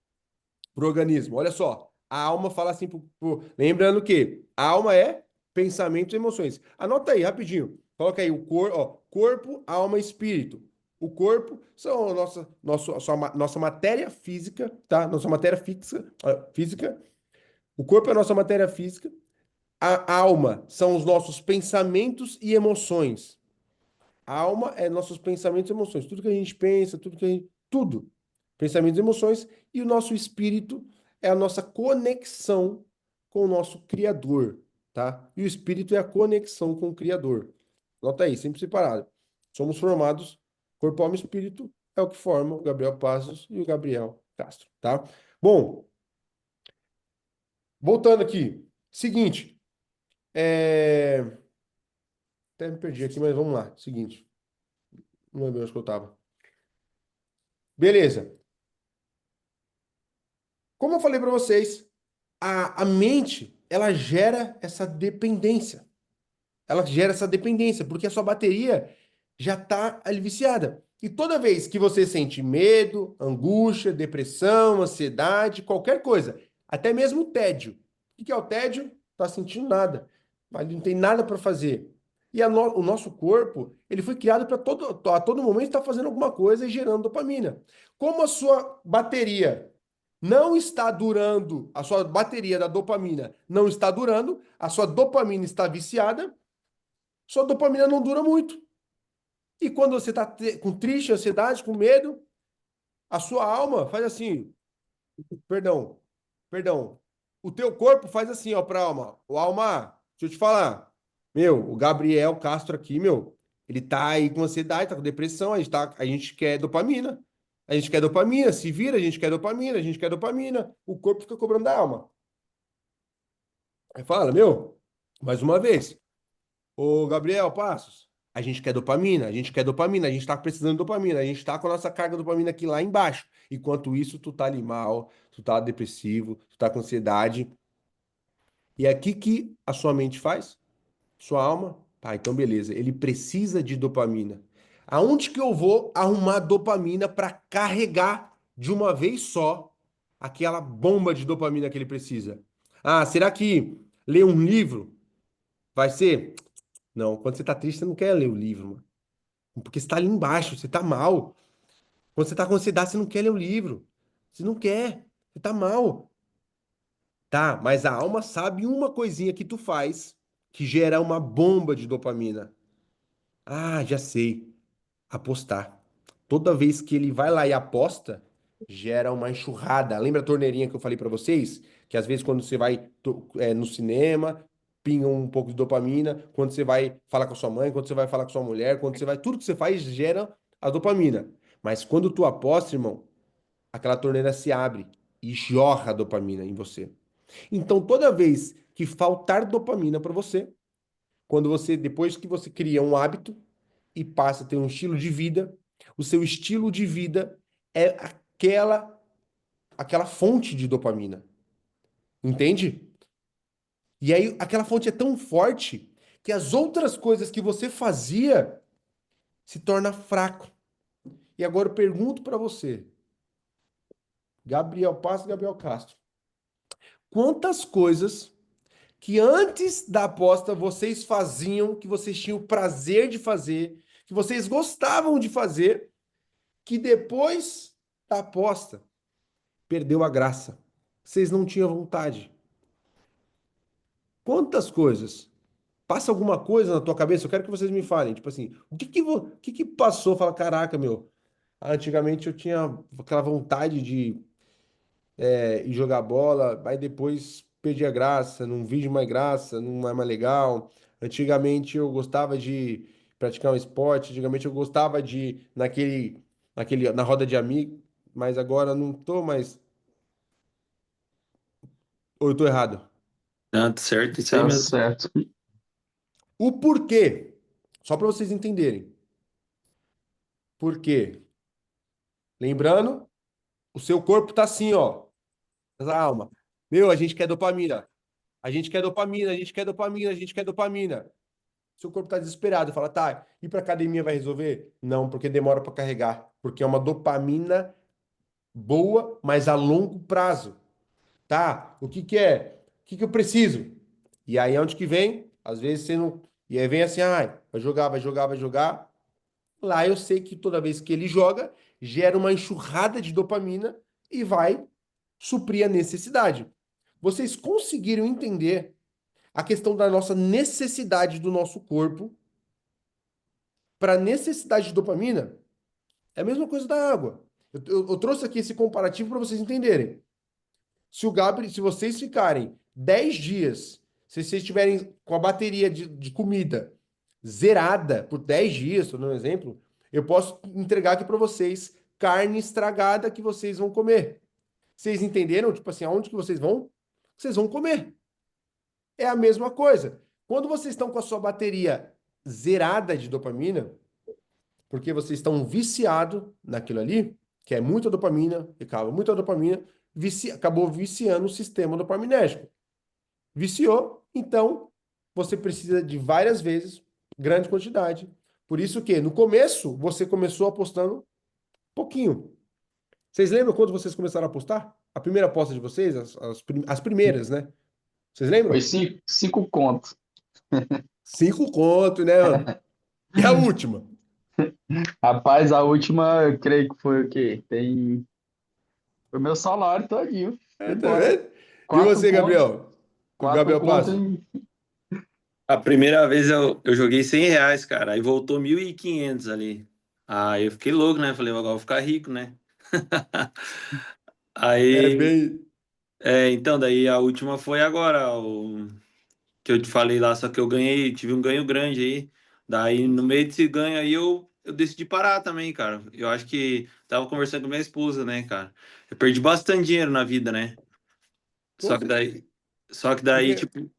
pro organismo. Olha só. A alma fala assim lembrando que a alma é pensamentos e emoções. Anota aí, rapidinho. Coloca aí corpo, alma e espírito. O corpo são a nossa matéria física, tá? Nossa matéria física. O corpo é a nossa matéria física. A alma são os nossos pensamentos e emoções. A alma é nossos pensamentos e emoções. Tudo que a gente pensa, tudo. Pensamentos e emoções. E o nosso espírito é a nossa conexão com o nosso Criador, tá? E o espírito é a conexão com o Criador. Nota aí, sempre separado. Somos formados, corpo, alma e espírito é o que forma o Gabriel Passos e o Gabriel Castro, tá? Bom, voltando aqui. Seguinte, até me perdi aqui, mas vamos lá. Seguinte, não lembro onde que eu tava. Beleza. Como eu falei para vocês, a mente, ela gera essa dependência. Ela gera essa dependência, porque a sua bateria já está ali viciada. E toda vez que você sente medo, angústia, depressão, ansiedade, qualquer coisa, até mesmo tédio. O que é o tédio? Tá sentindo nada, mas não tem nada para fazer. E o nosso corpo, ele foi criado para a todo momento estar fazendo alguma coisa e gerando dopamina. Como a sua bateria não está durando, a sua bateria da dopamina não está durando, a sua dopamina está viciada, sua dopamina não dura muito. E quando você está com triste, ansiedade, com medo, a sua alma faz assim, perdão, perdão. O teu corpo faz assim, ó, pra alma. O alma, deixa eu te falar. Meu, o Gabriel Castro aqui, meu, ele tá aí com ansiedade, tá com depressão, a gente quer dopamina. A gente quer dopamina, se vira, a gente quer dopamina, a gente quer dopamina. O corpo fica cobrando da alma. Aí fala, meu, mais uma vez. Ô, Gabriel Passos, a gente quer dopamina, a gente quer dopamina, a gente tá precisando de dopamina, a gente tá com a nossa carga de dopamina aqui lá embaixo. Enquanto isso, tu tá ali mal, tu tá depressivo, tu tá com ansiedade. E é aqui que a sua mente faz? Sua alma? Tá, então beleza. Ele precisa de dopamina. Aonde que eu vou arrumar dopamina para carregar de uma vez só aquela bomba de dopamina que ele precisa? Ah, será que ler um livro vai ser? Não, quando você tá triste, você não quer ler o livro, mano. Porque você tá ali embaixo, você tá mal. Quando você tá com ansiedade, você não quer ler o livro. Você não quer. Você tá mal. Tá, mas a alma sabe uma coisinha que tu faz que gera uma bomba de dopamina. Ah, já sei. Apostar. Toda vez que ele vai lá e aposta, gera uma enxurrada. Lembra a torneirinha que eu falei pra vocês? Que às vezes quando você vai no cinema, pinga um pouco de dopamina. Quando você vai falar com a sua mãe, quando você vai falar com a sua mulher, quando você vai, tudo que você faz gera a dopamina. Mas quando tu aposta, irmão, aquela torneira se abre e jorra a dopamina em você. Então, toda vez que faltar dopamina para você, quando você, depois que você cria um hábito e passa a ter um estilo de vida, o seu estilo de vida é aquela fonte de dopamina, entende? E aí aquela fonte é tão forte que as outras coisas que você fazia se torna fraco. E agora eu pergunto para você, Gabriel Passo, Gabriel Castro, quantas coisas que antes da aposta vocês faziam, que vocês tinham o prazer de fazer, que vocês gostavam de fazer, que depois da aposta perdeu a graça. Vocês não tinham vontade. Quantas coisas? Passa alguma coisa na tua cabeça? Eu quero que vocês me falem. Tipo assim, o que que passou? Fala, caraca, meu. Antigamente eu tinha aquela vontade de ir jogar bola, aí depois perdi a graça, não vi mais graça, não é mais legal. Antigamente eu gostava de praticar um esporte, antigamente eu gostava de ir na roda de amigos, mas agora não tô mais. Ou eu tô errado? Tanto certo, isso aí Tá mesmo. certo. O porquê, só para vocês entenderem. Por quê? Lembrando, o seu corpo tá assim, ó. A alma. Meu, a gente quer dopamina. A gente quer dopamina, a gente quer dopamina, a gente quer dopamina. Seu corpo tá desesperado. Fala, tá, ir pra academia vai resolver? Não, porque demora para carregar. Porque é uma dopamina boa, mas a longo prazo. Tá? O que que é? O que que eu preciso? E aí, onde que vem? Às vezes você não. E aí vem assim, ai, vai jogar, vai jogar, vai jogar. Lá eu sei que toda vez que ele joga, gera uma enxurrada de dopamina e vai suprir a necessidade. Vocês conseguiram entender a questão da nossa necessidade do nosso corpo para necessidade de dopamina? É a mesma coisa da água. Eu trouxe aqui esse comparativo para vocês entenderem. Se vocês ficarem 10 dias, se vocês estiverem com a bateria de comida zerada por 10 dias, estou dando um exemplo, eu posso entregar aqui para vocês carne estragada que vocês vão comer. Vocês entenderam? Tipo assim, aonde que vocês vão? Vocês vão comer. É a mesma coisa. Quando vocês estão com a sua bateria zerada de dopamina, porque vocês estão viciados naquilo ali, que é muita dopamina, acaba muita dopamina, acabou viciando o sistema dopaminérgico. Viciou, então você precisa de várias vezes, grande quantidade. Por isso que no começo você começou apostando pouquinho. Vocês lembram quando vocês começaram a apostar? A primeira aposta de vocês, as primeiras, né? Vocês Foi lembram? cinco contos. 5 conto, né, mano? E a última? Rapaz, a última, eu creio que foi o quê? Foi meu salário todinho. Foi Tá embora. vendo? E Quatro você, contos, Gabriel? Que o quatro Gabriel contos passa? em... A primeira vez eu joguei R$ 100, cara. Aí voltou 1.500 ali. Aí eu fiquei louco, né? Falei, agora eu vou ficar rico, né? É Aí, bem. então, daí a última foi agora, o que eu te falei lá, só que eu ganhei, tive um ganho grande aí. Daí, no meio desse ganho aí, eu decidi parar também, cara. Eu acho que tava conversando com minha esposa, né, cara? Eu perdi bastante dinheiro na vida, né? Com Só que certeza. daí, só que daí, Porque tipo,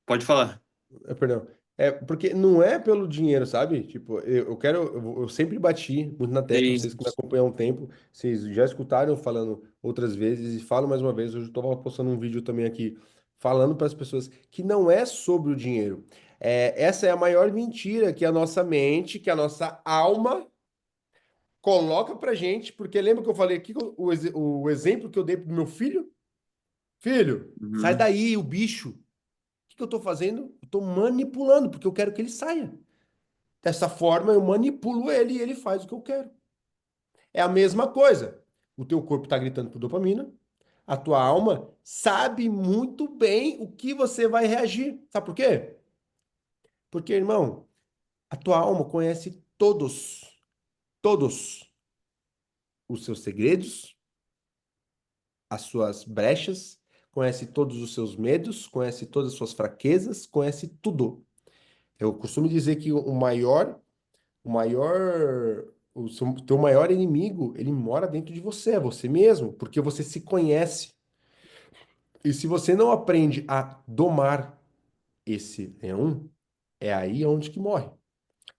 pode falar. Perdão. É porque não é pelo dinheiro, sabe? Tipo, eu quero. Eu sempre bati muito na tecla, Sim. vocês que me acompanham há um tempo, vocês já escutaram eu falando outras vezes e falo mais uma vez. Hoje eu estou postando um vídeo também aqui falando para as pessoas que não é sobre o dinheiro. Essa é a maior mentira que a nossa mente, que a nossa alma coloca pra gente, porque lembra que eu falei aqui o exemplo que eu dei pro meu filho? Filho, sai Uhum. daí, o bicho. Que eu estou fazendo? Eu estou manipulando, porque eu quero que ele saia. Dessa forma, eu manipulo ele e ele faz o que eu quero. É a mesma coisa. O teu corpo está gritando por dopamina, a tua alma sabe muito bem o que você vai reagir. Sabe por quê? Porque, irmão, a tua alma conhece todos os seus segredos, as suas brechas, conhece todos os seus medos, conhece todas as suas fraquezas, conhece tudo. Eu costumo dizer que o teu maior inimigo, ele mora dentro de você, é você mesmo, porque você se conhece. E se você não aprende a domar esse leão, é aí onde que morre.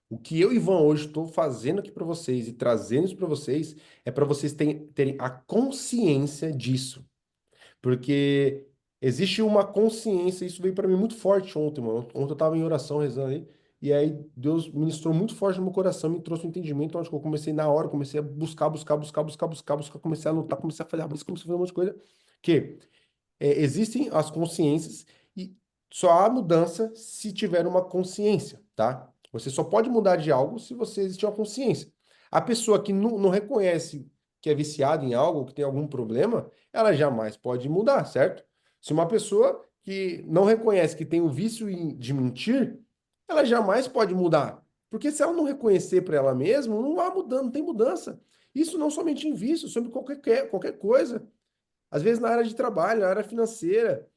O que eu, Ivan, hoje estou fazendo aqui para vocês e trazendo isso para vocês é para vocês terem a consciência disso. Porque existe uma consciência, isso veio para mim muito forte ontem, mano. Ontem eu tava em oração, rezando ali, e aí Deus ministrou muito forte no meu coração, me trouxe um entendimento, onde que eu comecei na hora, comecei a buscar, comecei a anotar, comecei a fazer, comecei a fazer um monte de coisa, que existem as consciências e só há mudança se tiver uma consciência, tá? Você só pode mudar de algo se você existir uma consciência. A pessoa que não reconhece que é viciada em algo, que tem algum problema, ela jamais pode mudar, certo? Se uma pessoa que não reconhece que tem o vício de mentir, ela jamais pode mudar. Porque se ela não reconhecer para ela mesma, não há mudança, não tem mudança. Isso não somente em vício, sobre qualquer coisa. Às vezes na área de trabalho, na área financeira,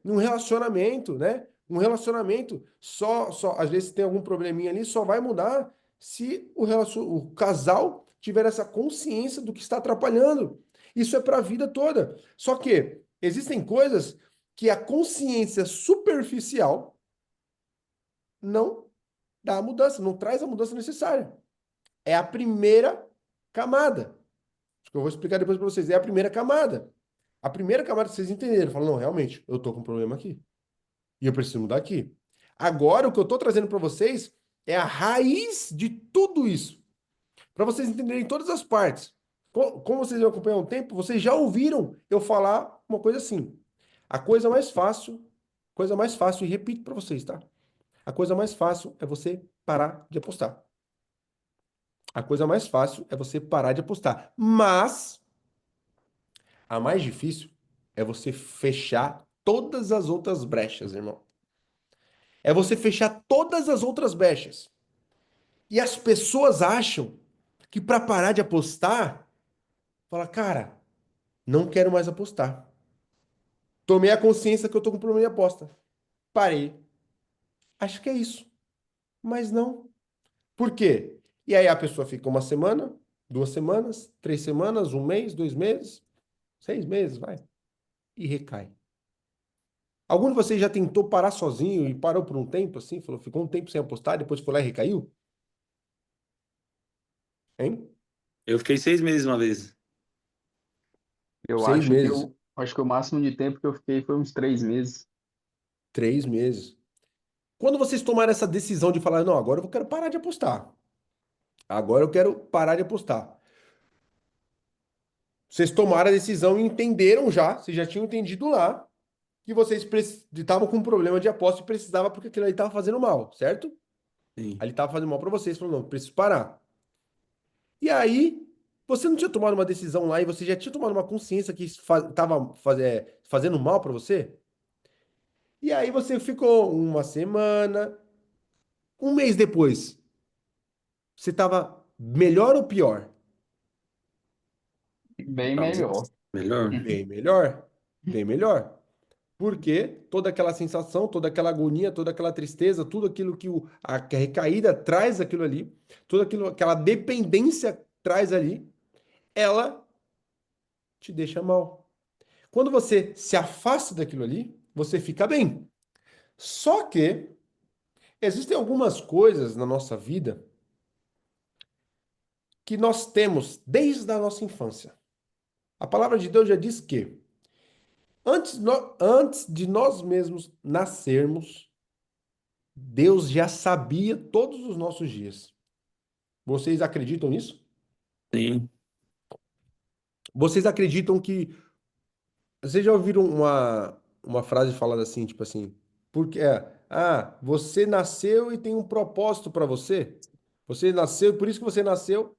num relacionamento, né? Um relacionamento às vezes tem algum probleminha ali, só vai mudar se o casal tiver essa consciência do que está atrapalhando. Isso é para a vida toda. Só que existem coisas que a consciência superficial não dá a mudança, não traz a mudança necessária. É a primeira camada. Acho que eu vou explicar depois para vocês. É a primeira camada. A primeira camada que vocês entenderam. Falam, não, realmente, eu tô com um problema aqui. E eu preciso mudar aqui. Agora, o que eu tô trazendo para vocês é a raiz de tudo isso. Para vocês entenderem todas as partes. Como vocês já acompanham há um tempo, vocês já ouviram eu falar uma coisa assim. A coisa mais fácil, e repito para vocês, tá? A coisa mais fácil é você parar de apostar. A coisa mais fácil é você parar de apostar. Mas a mais difícil é você fechar todas as outras brechas, irmão. É você fechar todas as outras brechas. E as pessoas acham que para parar de apostar, fala, cara, não quero mais apostar. Tomei a consciência que eu tô com problema de aposta. Parei. Acho que é isso. Mas não. Por quê? E aí a pessoa fica uma semana, 2 semanas, 3 semanas, um mês, 2 meses, 6 meses, vai. E recai. Algum de vocês já tentou parar sozinho e parou por um tempo assim? Falou, ficou um tempo sem apostar, depois foi lá e recaiu? Hein? Eu fiquei 6 meses uma vez. Eu 6 meses, acho que o máximo de tempo que eu fiquei foi uns 3 meses. 3 meses. Quando vocês tomaram essa decisão de falar, não, agora eu quero parar de apostar. Agora eu quero parar de apostar. Vocês tomaram a decisão e entenderam já, vocês já tinham entendido lá, que vocês estavam com um problema de aposta e precisava porque aquilo ali estava fazendo mal, certo? Sim. Ali estava fazendo mal para vocês, falou, não, preciso parar. E aí, você não tinha tomado uma decisão lá e você já tinha tomado uma consciência que estava fazendo mal para você? E aí você ficou uma semana, um mês depois, você estava melhor ou pior? Bem Vamos dizer, melhor. melhor? Bem melhor, bem melhor. Porque toda aquela sensação, toda aquela agonia, toda aquela tristeza, tudo aquilo que a recaída traz aquilo ali, tudo aquilo, aquela dependência traz ali, ela te deixa mal. Quando você se afasta daquilo ali, você fica bem. Só que existem algumas coisas na nossa vida que nós temos desde a nossa infância. A palavra de Deus já diz que antes de nós mesmos nascermos, Deus já sabia todos os nossos dias. Vocês acreditam nisso? Sim, Vocês acreditam que. Vocês já ouviram uma frase falada assim, tipo assim, porque você nasceu e tem um propósito para você? Você nasceu, por isso que você nasceu.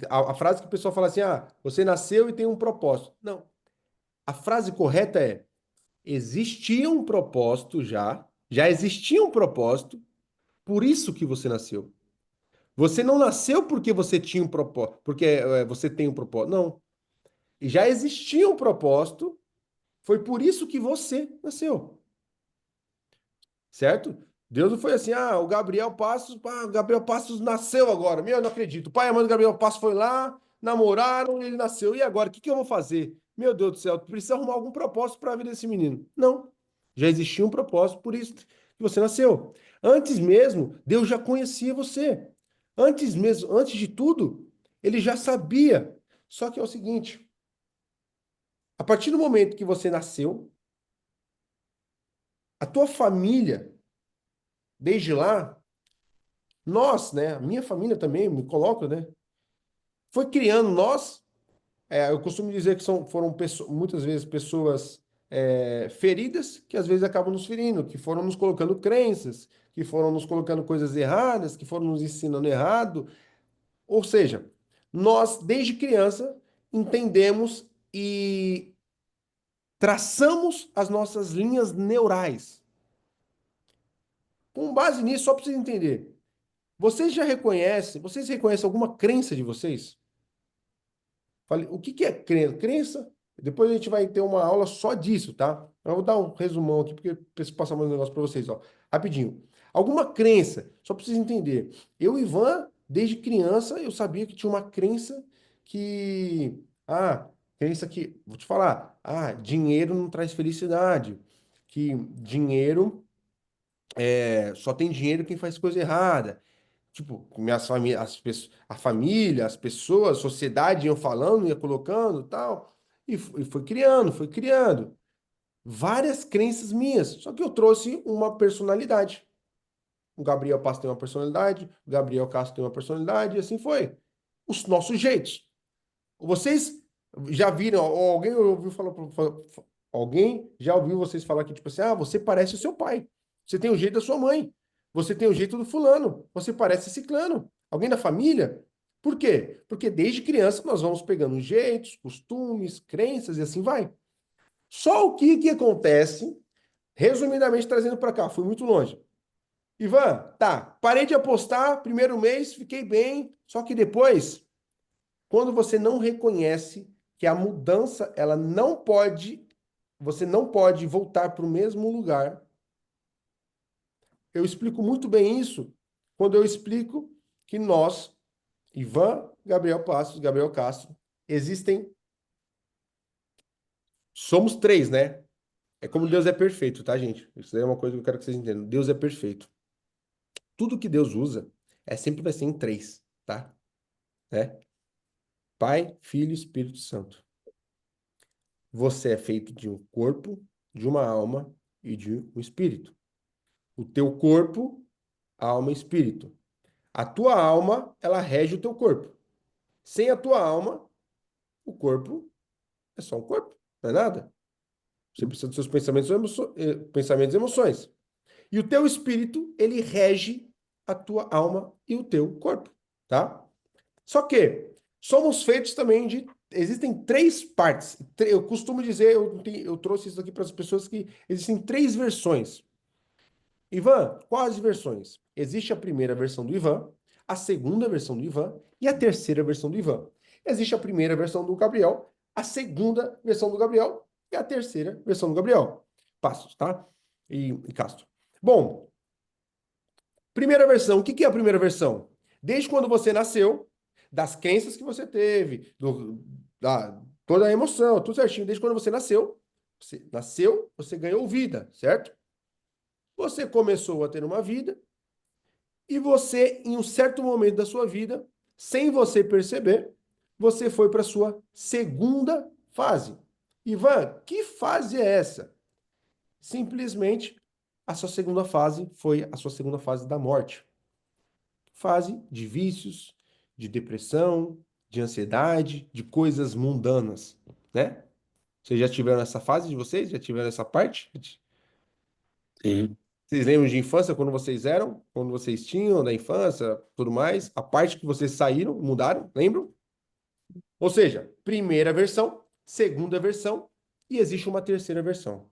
A frase que o pessoal fala assim, você nasceu e tem um propósito. Não. A frase correta é: existia um propósito já existia um propósito, por isso que você nasceu. Você não nasceu porque você tinha um propósito, porque você tem um propósito. Não. Já existia um propósito, foi por isso que você nasceu. Certo? Deus não foi assim, o Gabriel Passos nasceu agora. Meu, eu não acredito. O pai e a mãe do Gabriel Passos foi lá, namoraram, ele nasceu. E agora, o que que eu vou fazer? Meu Deus do céu, precisa arrumar algum propósito para a vida desse menino. Não. Já existia um propósito, por isso que você nasceu. Antes mesmo, Deus já conhecia você. Antes mesmo, antes de tudo, ele já sabia. Só que é o seguinte, a partir do momento que você nasceu, a tua família, desde lá, nós, né, a minha família também, me coloco, né, foi criando nós, eu costumo dizer que foram muitas vezes pessoas feridas, que às vezes acabam nos ferindo, que foram nos colocando crenças, que foram nos colocando coisas erradas, que foram nos ensinando errado. Ou seja, nós, desde criança, entendemos e traçamos as nossas linhas neurais. Com base nisso, só para vocês entenderem. Vocês reconhecem alguma crença de vocês? O que que é crença? Crença, depois a gente vai ter uma aula só disso, tá? Eu vou dar um resumão aqui, porque preciso passar mais um negócio para vocês, ó. Rapidinho. Alguma crença, só para vocês entenderem. Eu, Ivan, desde criança, eu sabia que tinha uma crença que... crença que... Vou te falar. Dinheiro não traz felicidade. Que dinheiro... só tem dinheiro quem faz coisa errada. Tipo, minhas famílias, a família, as pessoas, a sociedade iam falando, ia colocando, tal, e foi criando, foi criando. Várias crenças minhas, só que eu trouxe uma personalidade. O Gabriel Passo tem uma personalidade, o Gabriel Castro tem uma personalidade, e assim foi. Os nossos jeitos. Vocês já viram, ou alguém ouviu alguém já ouviu vocês falar que, tipo assim, você parece o seu pai. Você tem o jeito da sua mãe. Você tem o jeito do fulano. Você parece ciclano. Alguém da família? Por quê? Porque desde criança nós vamos pegando jeitos, costumes, crenças e assim vai. Só o que acontece, resumidamente trazendo para cá, fui muito longe. Ivan, tá, parei de apostar, primeiro mês, fiquei bem, só que depois quando você não reconhece que a mudança, ela não pode, você não pode voltar para o mesmo lugar. Eu explico muito bem isso quando eu explico que nós, Ivan, Gabriel Passos, Gabriel Castro, existem, somos três, né? É como Deus é perfeito, tá, gente? Isso daí é uma coisa que eu quero que vocês entendam. Deus é perfeito. Tudo que Deus usa sempre vai ser em três, tá? Né? Pai, Filho e Espírito Santo. Você é feito de um corpo, de uma alma e de um espírito. O teu corpo, alma e espírito. A tua alma, ela rege o teu corpo. Sem a tua alma, o corpo é só um corpo, não é nada. Você precisa dos seus pensamentos e emoções. E o teu espírito, ele rege a tua alma e o teu corpo, tá? Só que somos feitos também de... Existem três partes. Eu costumo dizer, eu trouxe isso aqui para as pessoas, que existem três versões. Ivan, quais versões? Existe a primeira versão do Ivan, a segunda versão do Ivan e a terceira versão do Ivan. Existe a primeira versão do Gabriel, a segunda versão do Gabriel e a terceira versão do Gabriel. Passos, tá? E Castro. Bom, primeira versão. O que é a primeira versão? Desde quando você nasceu, das crenças que você teve, toda a emoção, tudo certinho. Desde quando você nasceu, você ganhou vida, certo? Você começou a ter uma vida e você, em um certo momento da sua vida, sem você perceber, você foi para a sua segunda fase. Ivan, que fase é essa? Simplesmente, a sua segunda fase foi a sua segunda fase da morte. Fase de vícios, de depressão, de ansiedade, de coisas mundanas, né? Vocês já tiveram essa fase de vocês? Já tiveram essa parte? Sim. Vocês lembram de infância, quando vocês eram? Quando vocês tinham da infância, tudo mais? A parte que vocês saíram, mudaram, lembram? Ou seja, primeira versão, segunda versão e existe uma terceira versão.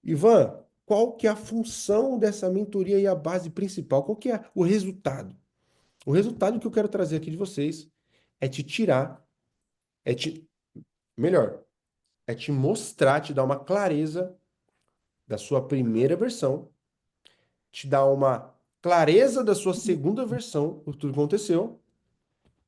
Ivan, qual que é a função dessa mentoria e a base principal? Qual que é o resultado? O resultado que eu quero trazer aqui de vocês é te tirar, melhor, é te mostrar, te dar uma clareza da sua primeira versão, te dar uma clareza da sua segunda versão, o que tudo aconteceu,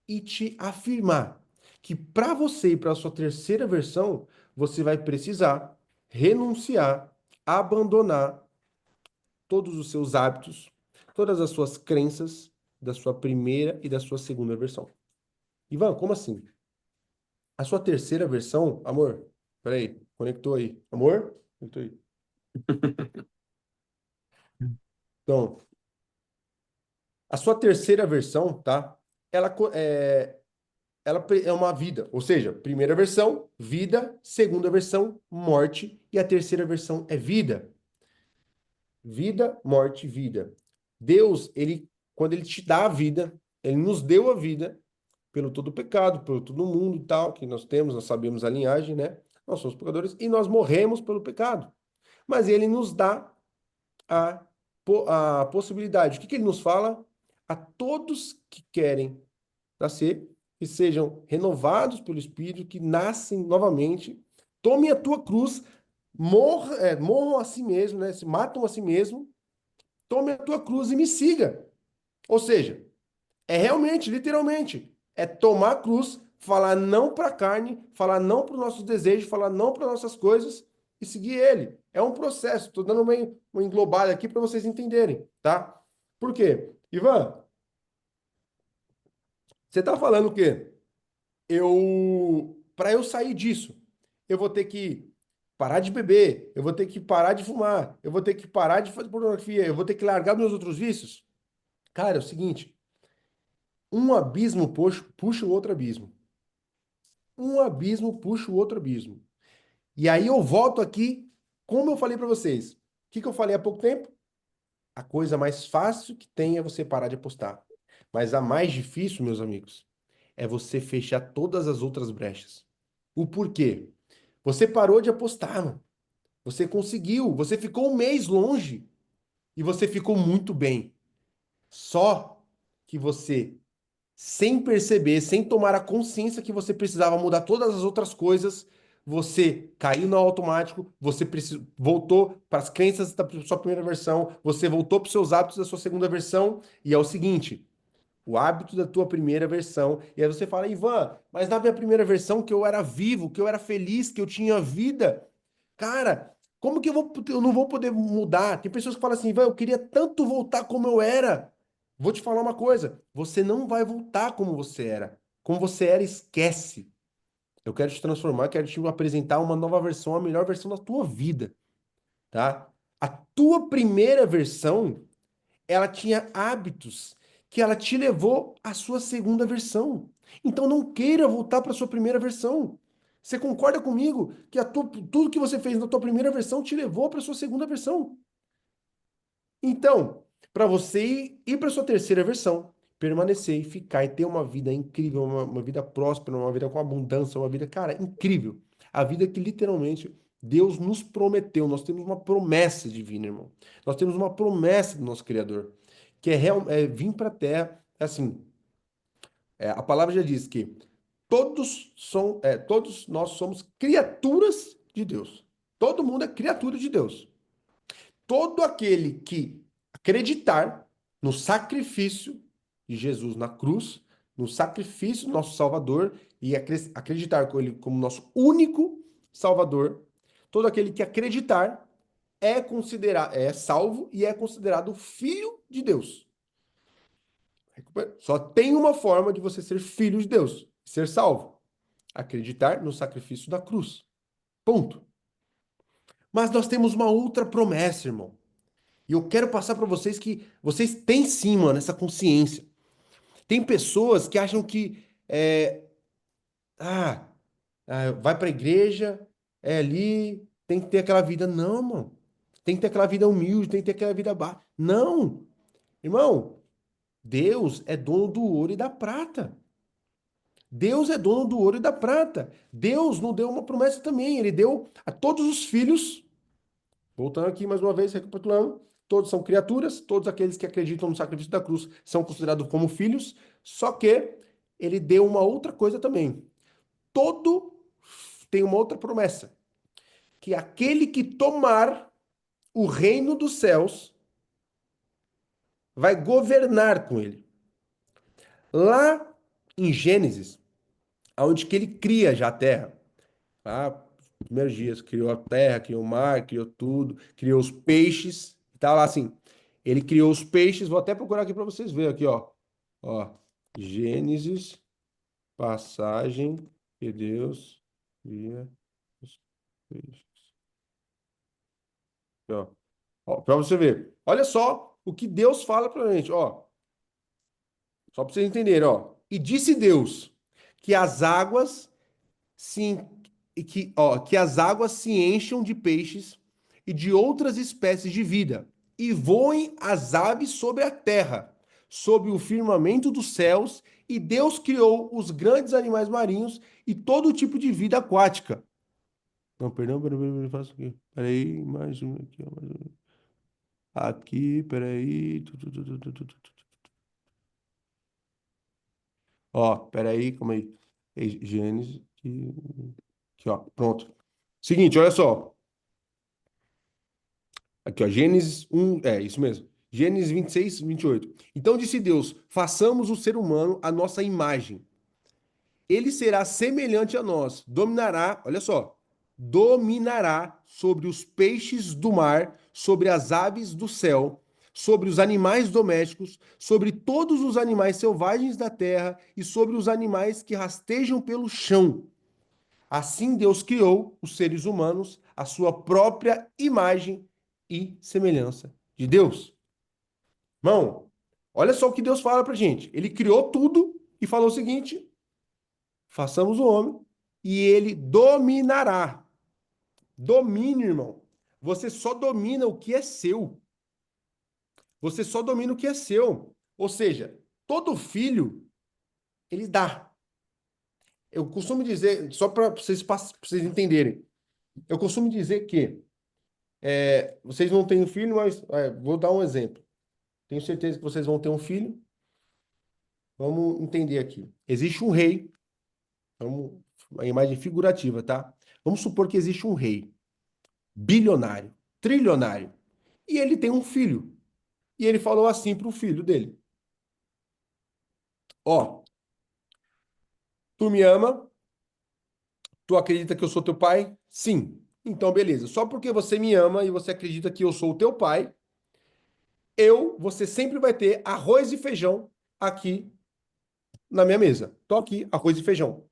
e te afirmar que para você e para a sua terceira versão, você vai precisar renunciar, abandonar todos os seus hábitos, todas as suas crenças da sua primeira e da sua segunda versão. Ivan, como assim? A sua terceira versão, amor, peraí, conectou aí. Amor? Conectou aí. Então, a sua terceira versão, tá? Ela é uma vida. Ou seja, primeira versão, vida. Segunda versão, morte. E a terceira versão é vida. Vida, morte, vida. Deus, quando ele te dá a vida, ele nos deu a vida pelo todo o pecado, pelo todo o mundo e tal, que nós temos, nós sabemos a linhagem, né? Nós somos pecadores e nós morremos pelo pecado. Mas ele nos dá a possibilidade. O que ele nos fala? A todos que querem nascer, que sejam renovados pelo Espírito, que nascem novamente, tomem a tua cruz, morram a si mesmo, né? Se matam a si mesmo, tome a tua cruz e me siga. Ou seja, é realmente, literalmente, é tomar a cruz, falar não para a carne, falar não para os nossos desejos, falar não para nossas coisas e seguir ele. É um processo. Estou dando uma englobada aqui para vocês entenderem, tá? Por quê? Ivan, você está falando o quê? Para eu sair disso, eu vou ter que parar de beber, eu vou ter que parar de fumar, eu vou ter que parar de fazer pornografia, eu vou ter que largar meus outros vícios. Cara, é o seguinte, um abismo puxa o outro abismo. Um abismo puxa o outro abismo. E aí eu volto aqui, como eu falei para vocês. O que eu falei há pouco tempo? A coisa mais fácil que tem é você parar de apostar. Mas a mais difícil, meus amigos, é você fechar todas as outras brechas. O porquê? Você parou de apostar, mano. Você conseguiu, você ficou um mês longe e você ficou muito bem. Só que você, sem perceber, sem tomar a consciência que você precisava mudar todas as outras coisas, você caiu no automático, você voltou para as crenças da sua primeira versão, você voltou para os seus hábitos da sua segunda versão, e é o seguinte, o hábito da tua primeira versão, e aí você fala, Ivan, mas na minha primeira versão que eu era vivo, que eu era feliz, que eu tinha vida, cara, como que eu não vou poder mudar? Tem pessoas que falam assim, Ivan, eu queria tanto voltar como eu era. Vou te falar uma coisa, você não vai voltar como você era. Como você era, esquece. Eu quero te transformar, quero te apresentar uma nova versão, a melhor versão da tua vida, tá? A tua primeira versão, ela tinha hábitos que ela te levou à sua segunda versão. Então não queira voltar para a sua primeira versão. Você concorda comigo que tudo que você fez na tua primeira versão te levou para a sua segunda versão? Então, para você ir para sua terceira versão, permanecer e ficar e ter uma vida incrível, uma vida próspera, uma vida com abundância, uma vida, cara, incrível. A vida que literalmente Deus nos prometeu. Nós temos uma promessa divina, irmão. Nós temos uma promessa do nosso Criador, que é vir para a terra, assim, a palavra já diz que todos nós somos criaturas de Deus. Todo mundo é criatura de Deus. Todo aquele que acreditar no sacrifício de Jesus na cruz, no sacrifício do nosso Salvador e acreditar com ele como nosso único Salvador, todo aquele que acreditar é salvo e é considerado filho de Deus. Só tem uma forma de você ser filho de Deus, ser salvo: acreditar no sacrifício da cruz. Ponto. Mas nós temos uma outra promessa, irmão. E eu quero passar para vocês que vocês têm sim, mano, essa consciência. Tem pessoas que acham que ah, vai para a igreja, é ali, tem que ter aquela vida. Não, mano. Tem que ter aquela vida humilde, tem que ter aquela vida baixa. Não. Irmão, Deus é dono do ouro e da prata. Deus é dono do ouro e da prata. Deus não deu uma promessa também. Ele deu a todos os filhos. Voltando aqui mais uma vez, recapitulando, todos são criaturas, todos aqueles que acreditam no sacrifício da cruz são considerados como filhos, só que ele deu uma outra coisa também. Todo tem uma outra promessa, que aquele que tomar o reino dos céus vai governar com ele. Lá em Gênesis, onde que ele cria já a terra, tá? Primeiros dias, criou a terra, criou o mar, criou tudo, criou os peixes, tá lá assim. Ele criou os peixes, vou até procurar aqui para vocês verem aqui, ó. Ó, Gênesis, passagem que Deus cria os peixes. Ó, ó, para você ver. Olha só o que Deus fala pra gente, ó. Só para vocês entenderem, ó. E disse Deus que as águas se que as águas se encham de peixes e de outras espécies de vida, e voem as aves sobre a terra, sob o firmamento dos céus, e Deus criou os grandes animais marinhos e todo tipo de vida aquática. Não, perdão, peraí, faço aqui. Peraí, mais um aqui, ó, mais um. Aqui, peraí. Ó, peraí, calma aí. Gênesis, aqui, ó, pronto. Seguinte, olha só. Aqui, ó, Gênesis 1, isso mesmo. Gênesis 26, 28. Então disse Deus: façamos o ser humano à nossa imagem. Ele será semelhante a nós, dominará, olha só, dominará sobre os peixes do mar, sobre as aves do céu, sobre os animais domésticos, sobre todos os animais selvagens da terra e sobre os animais que rastejam pelo chão. Assim Deus criou os seres humanos à sua própria imagem e semelhança de Deus. Irmão, olha só o que Deus fala pra gente. Ele criou tudo e falou o seguinte: façamos o homem e ele dominará. Domine, irmão. Você só domina o que é seu. Você só domina o que é seu. Ou seja, todo filho, ele dá. Eu costumo dizer, só para vocês entenderem, eu costumo dizer que vocês não têm um filho, mas vou dar um exemplo. Tenho certeza que vocês vão ter um filho. Vamos entender aqui. Existe um rei, uma imagem figurativa, tá? Vamos supor que existe um rei, bilionário, trilionário, e ele tem um filho. E ele falou assim para o filho dele: ó, tu me ama? Tu acredita que eu sou teu pai? Sim. Então, beleza. Só porque você me ama e você acredita que eu sou o teu pai, você sempre vai ter arroz e feijão aqui na minha mesa. Tô aqui, arroz e feijão.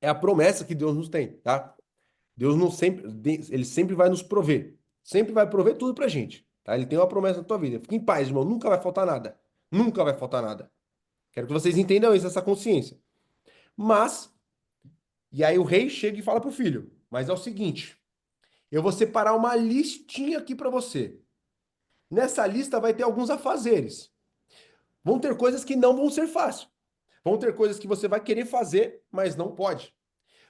É a promessa que Deus nos tem, tá? Deus não sempre, ele sempre vai nos prover. Sempre vai prover tudo pra gente, tá? Ele tem uma promessa na tua vida. Fique em paz, irmão. Nunca vai faltar nada. Nunca vai faltar nada. Quero que vocês entendam isso, essa consciência. Mas, e aí o rei chega e fala pro filho: mas é o seguinte, eu vou separar uma listinha aqui pra você. Nessa lista vai ter alguns afazeres. Vão ter coisas que não vão ser fáceis. Vão ter coisas que você vai querer fazer, mas não pode.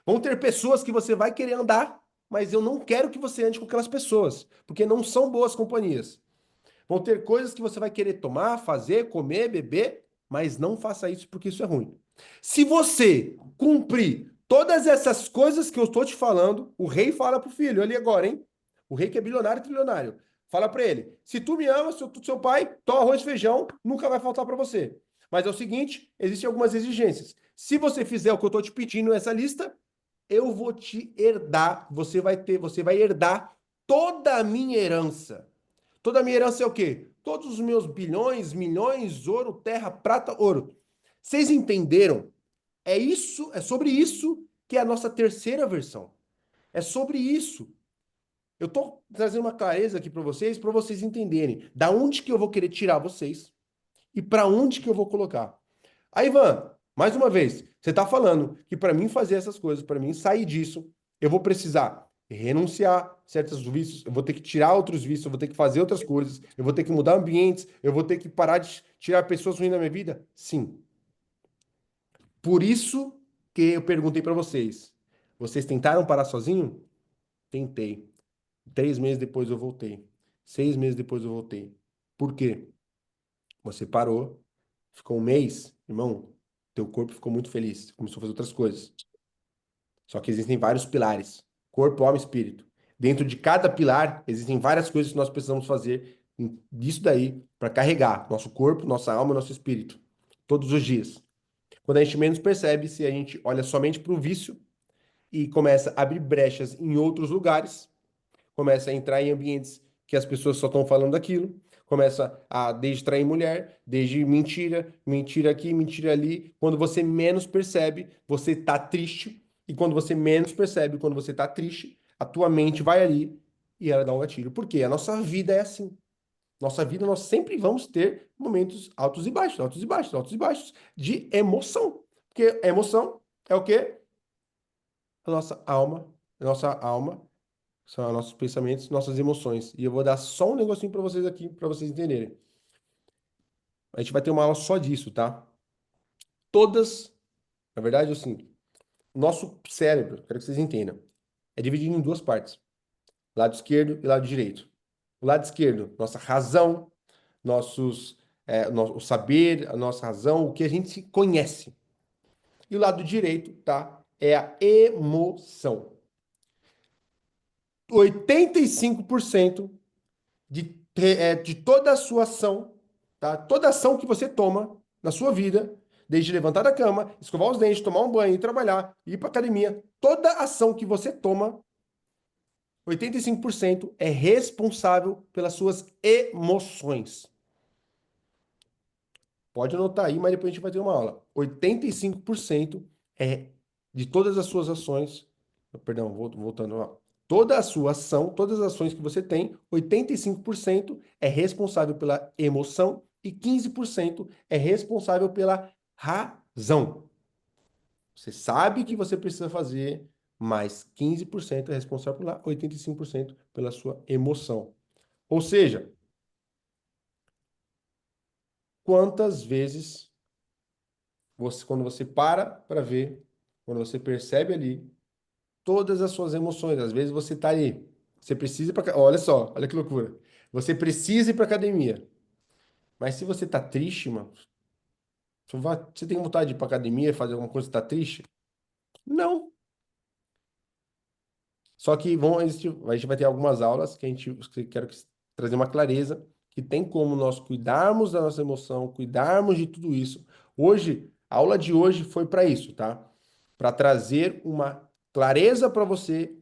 Vão ter pessoas que você vai querer andar, mas eu não quero que você ande com aquelas pessoas, porque não são boas companhias. Vão ter coisas que você vai querer tomar, fazer, comer, beber, mas não faça isso porque isso é ruim. Se você cumprir todas essas coisas que eu estou te falando, o rei fala pro filho, ali agora, hein? O rei que é bilionário e trilionário. Fala para ele: se tu me amas, seu pai, toma arroz e feijão, nunca vai faltar para você. Mas é o seguinte, existem algumas exigências. Se você fizer o que eu estou te pedindo nessa lista, eu vou te herdar, você vai herdar toda a minha herança. Toda a minha herança é o quê? Todos os meus bilhões, milhões, ouro, terra, prata, ouro. Vocês entenderam? É isso, é sobre isso que é a nossa terceira versão. É sobre isso. Eu tô trazendo uma clareza aqui para vocês entenderem da onde que eu vou querer tirar vocês e para onde que eu vou colocar. Aí, Ivan, mais uma vez, você está falando que para mim fazer essas coisas, para mim sair disso, eu vou precisar renunciar certos vícios, eu vou ter que tirar outros vícios, eu vou ter que fazer outras coisas, eu vou ter que mudar ambientes, eu vou ter que parar de tirar pessoas ruins da minha vida? Sim. Por isso que eu perguntei para vocês. Vocês tentaram parar sozinho? Tentei. 3 meses depois eu voltei. 6 meses depois eu voltei. Por quê? Você parou, ficou um mês, irmão, teu corpo ficou muito feliz, começou a fazer outras coisas. Só que existem vários pilares: corpo, alma e espírito. Dentro de cada pilar, existem várias coisas que nós precisamos fazer disso daí para carregar nosso corpo, nossa alma e nosso espírito todos os dias. Quando a gente menos percebe, se a gente olha somente para o vício e começa a abrir brechas em outros lugares, começa a entrar em ambientes que as pessoas só estão falando daquilo, começa a desde trair mulher, desde mentira, mentira aqui, mentira ali. Quando você menos percebe, você tá triste, e quando você menos percebe, quando você tá triste, a tua mente vai ali e ela dá um gatilho. Por quê? A nossa vida é assim. Nossa vida, nós sempre vamos ter momentos altos e baixos, altos e baixos, altos e baixos de emoção. Porque a emoção é o quê? A nossa alma são nossos pensamentos, nossas emoções. E eu vou dar só um negocinho para vocês aqui, para vocês entenderem. A gente vai ter uma aula só disso, tá? Todas, na verdade, assim, nosso cérebro, quero que vocês entendam, é dividido em duas partes: lado esquerdo e lado direito. O lado esquerdo, nossa razão, o saber, a nossa razão, o que a gente conhece. E o lado direito, tá? É a emoção. 85% de toda a sua ação, tá? Toda ação que você toma na sua vida, desde levantar da cama, escovar os dentes, tomar um banho, ir trabalhar, ir para academia, toda ação que você toma, 85% é responsável pelas suas emoções. Pode anotar aí, mas depois a gente vai ter uma aula. 85% é de todas as suas ações, perdão, voltando lá. Toda a sua ação, todas as ações que você tem, 85% é responsável pela emoção e 15% é responsável pela razão. Você sabe que você precisa fazer, mas 15% é responsável por lá, 85% pela sua emoção. Ou seja, quantas vezes quando você para ver, quando você percebe ali todas as suas emoções, às vezes você tá ali, você precisa ir para, olha só, olha que loucura. Você precisa ir para academia. Mas se você tá triste, mano, você tem vontade de ir para academia, fazer alguma coisa e tá triste? Não. Só que a gente vai ter algumas aulas que eu quero trazer uma clareza que tem como nós cuidarmos da nossa emoção, cuidarmos de tudo isso. Hoje, a aula de hoje foi para isso, tá? Para trazer uma clareza para você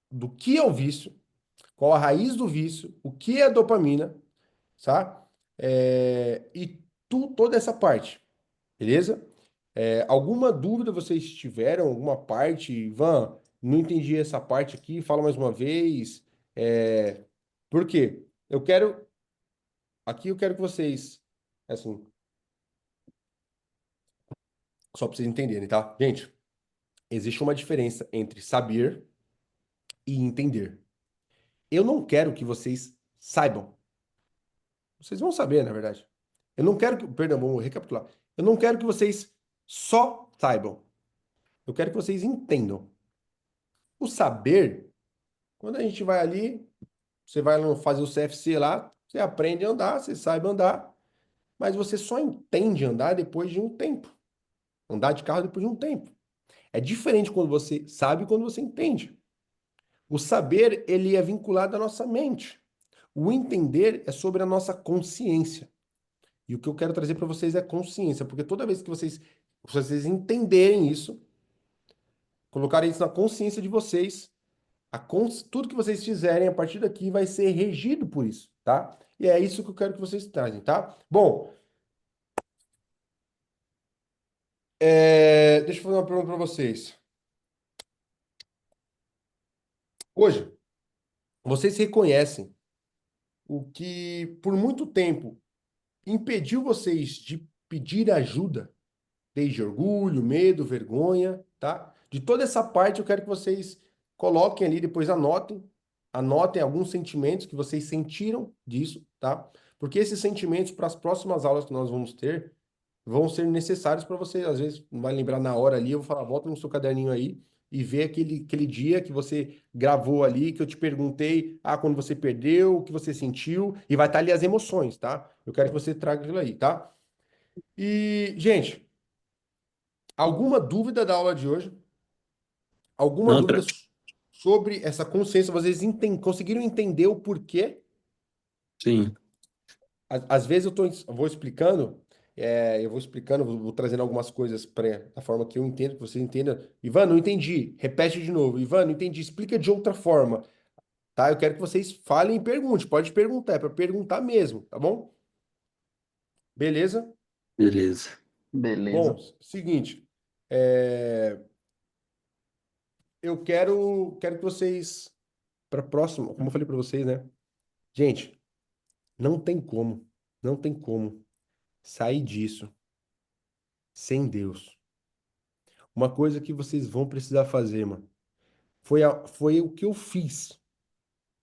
do que é o vício, qual a raiz do vício, o que é a dopamina, tá? E toda essa parte, beleza? Alguma dúvida vocês tiveram? Alguma parte? Ivan, não entendi essa parte aqui, fala mais uma vez. Por quê? Aqui eu quero que vocês, assim, só para vocês entenderem, tá? Gente, existe uma diferença entre saber e entender. Eu não quero que vocês saibam. Vocês vão saber, na verdade. Eu não quero que, perdão, vamos recapitular. Eu não quero que vocês só saibam. Eu quero que vocês entendam. O saber, quando a gente vai ali, você vai fazer o CFC lá, você aprende a andar, você sabe andar, mas você só entende andar depois de um tempo. Andar de carro depois de um tempo. É diferente quando você sabe e quando você entende. O saber, ele é vinculado à nossa mente. O entender é sobre a nossa consciência. E o que eu quero trazer para vocês é consciência, porque toda vez que vocês entenderem isso, colocarem isso na consciência de vocês, tudo que vocês fizerem a partir daqui vai ser regido por isso, tá? E é isso que eu quero que vocês trazem, tá? Bom, deixa eu fazer uma pergunta para vocês. Hoje, vocês reconhecem o que por muito tempo impediu vocês de pedir ajuda, desde orgulho, medo, vergonha, tá? De toda essa parte eu quero que vocês coloquem ali, depois anotem alguns sentimentos que vocês sentiram disso, tá? Porque esses sentimentos para as próximas aulas que nós vamos ter vão ser necessários para você, às vezes não vai lembrar na hora ali, eu vou falar, volta no seu caderninho aí e vê aquele dia que você gravou ali, que eu te perguntei, quando você perdeu, o que você sentiu, e vai estar ali as emoções, tá? Eu quero que você traga aquilo aí, tá? E, gente, alguma dúvida da aula de hoje? Alguma Não, dúvida sobre essa consciência? Vocês conseguiram entender o porquê? sim, Às vezes eu vou explicando, vou trazendo algumas coisas da forma que eu entendo, que você entenda. Ivan, não entendi. Repete de novo. Ivan, não entendi. Explica de outra forma, tá? Eu quero que vocês falem e perguntem. Pode perguntar, é para perguntar mesmo, tá bom? Beleza? beleza. Bom, Beleza. seguinte, eu quero que vocês, para próximo, como eu falei para vocês, né? Gente, não tem como, não tem como sair disso sem Deus. Uma coisa que vocês vão precisar fazer, mano, foi o que eu fiz.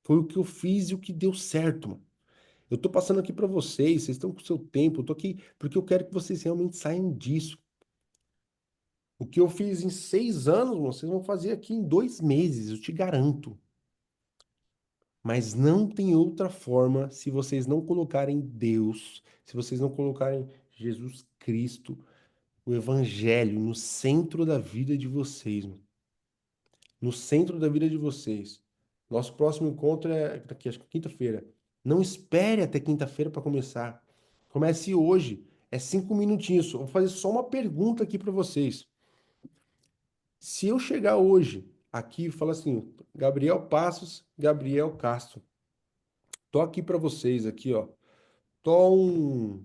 Foi o que eu fiz e o que deu certo, mano. Eu tô passando aqui pra vocês estão com o seu tempo, eu tô aqui porque eu quero que vocês realmente saiam disso. O que eu fiz em 6 anos, mano, vocês vão fazer aqui em 2 meses, eu te garanto. Mas não tem outra forma se vocês não colocarem Deus, se vocês não colocarem Jesus Cristo, o Evangelho no centro da vida de vocês, mano. No centro da vida de vocês. Nosso próximo encontro é daqui, acho que quinta-feira. Não espere até quinta-feira para começar. Comece hoje. É 5 minutinhos. Vou fazer só uma pergunta aqui para vocês. Se eu chegar hoje aqui e falar assim, Gabriel Passos, Gabriel Castro, tô aqui para vocês aqui, ó. Tô um,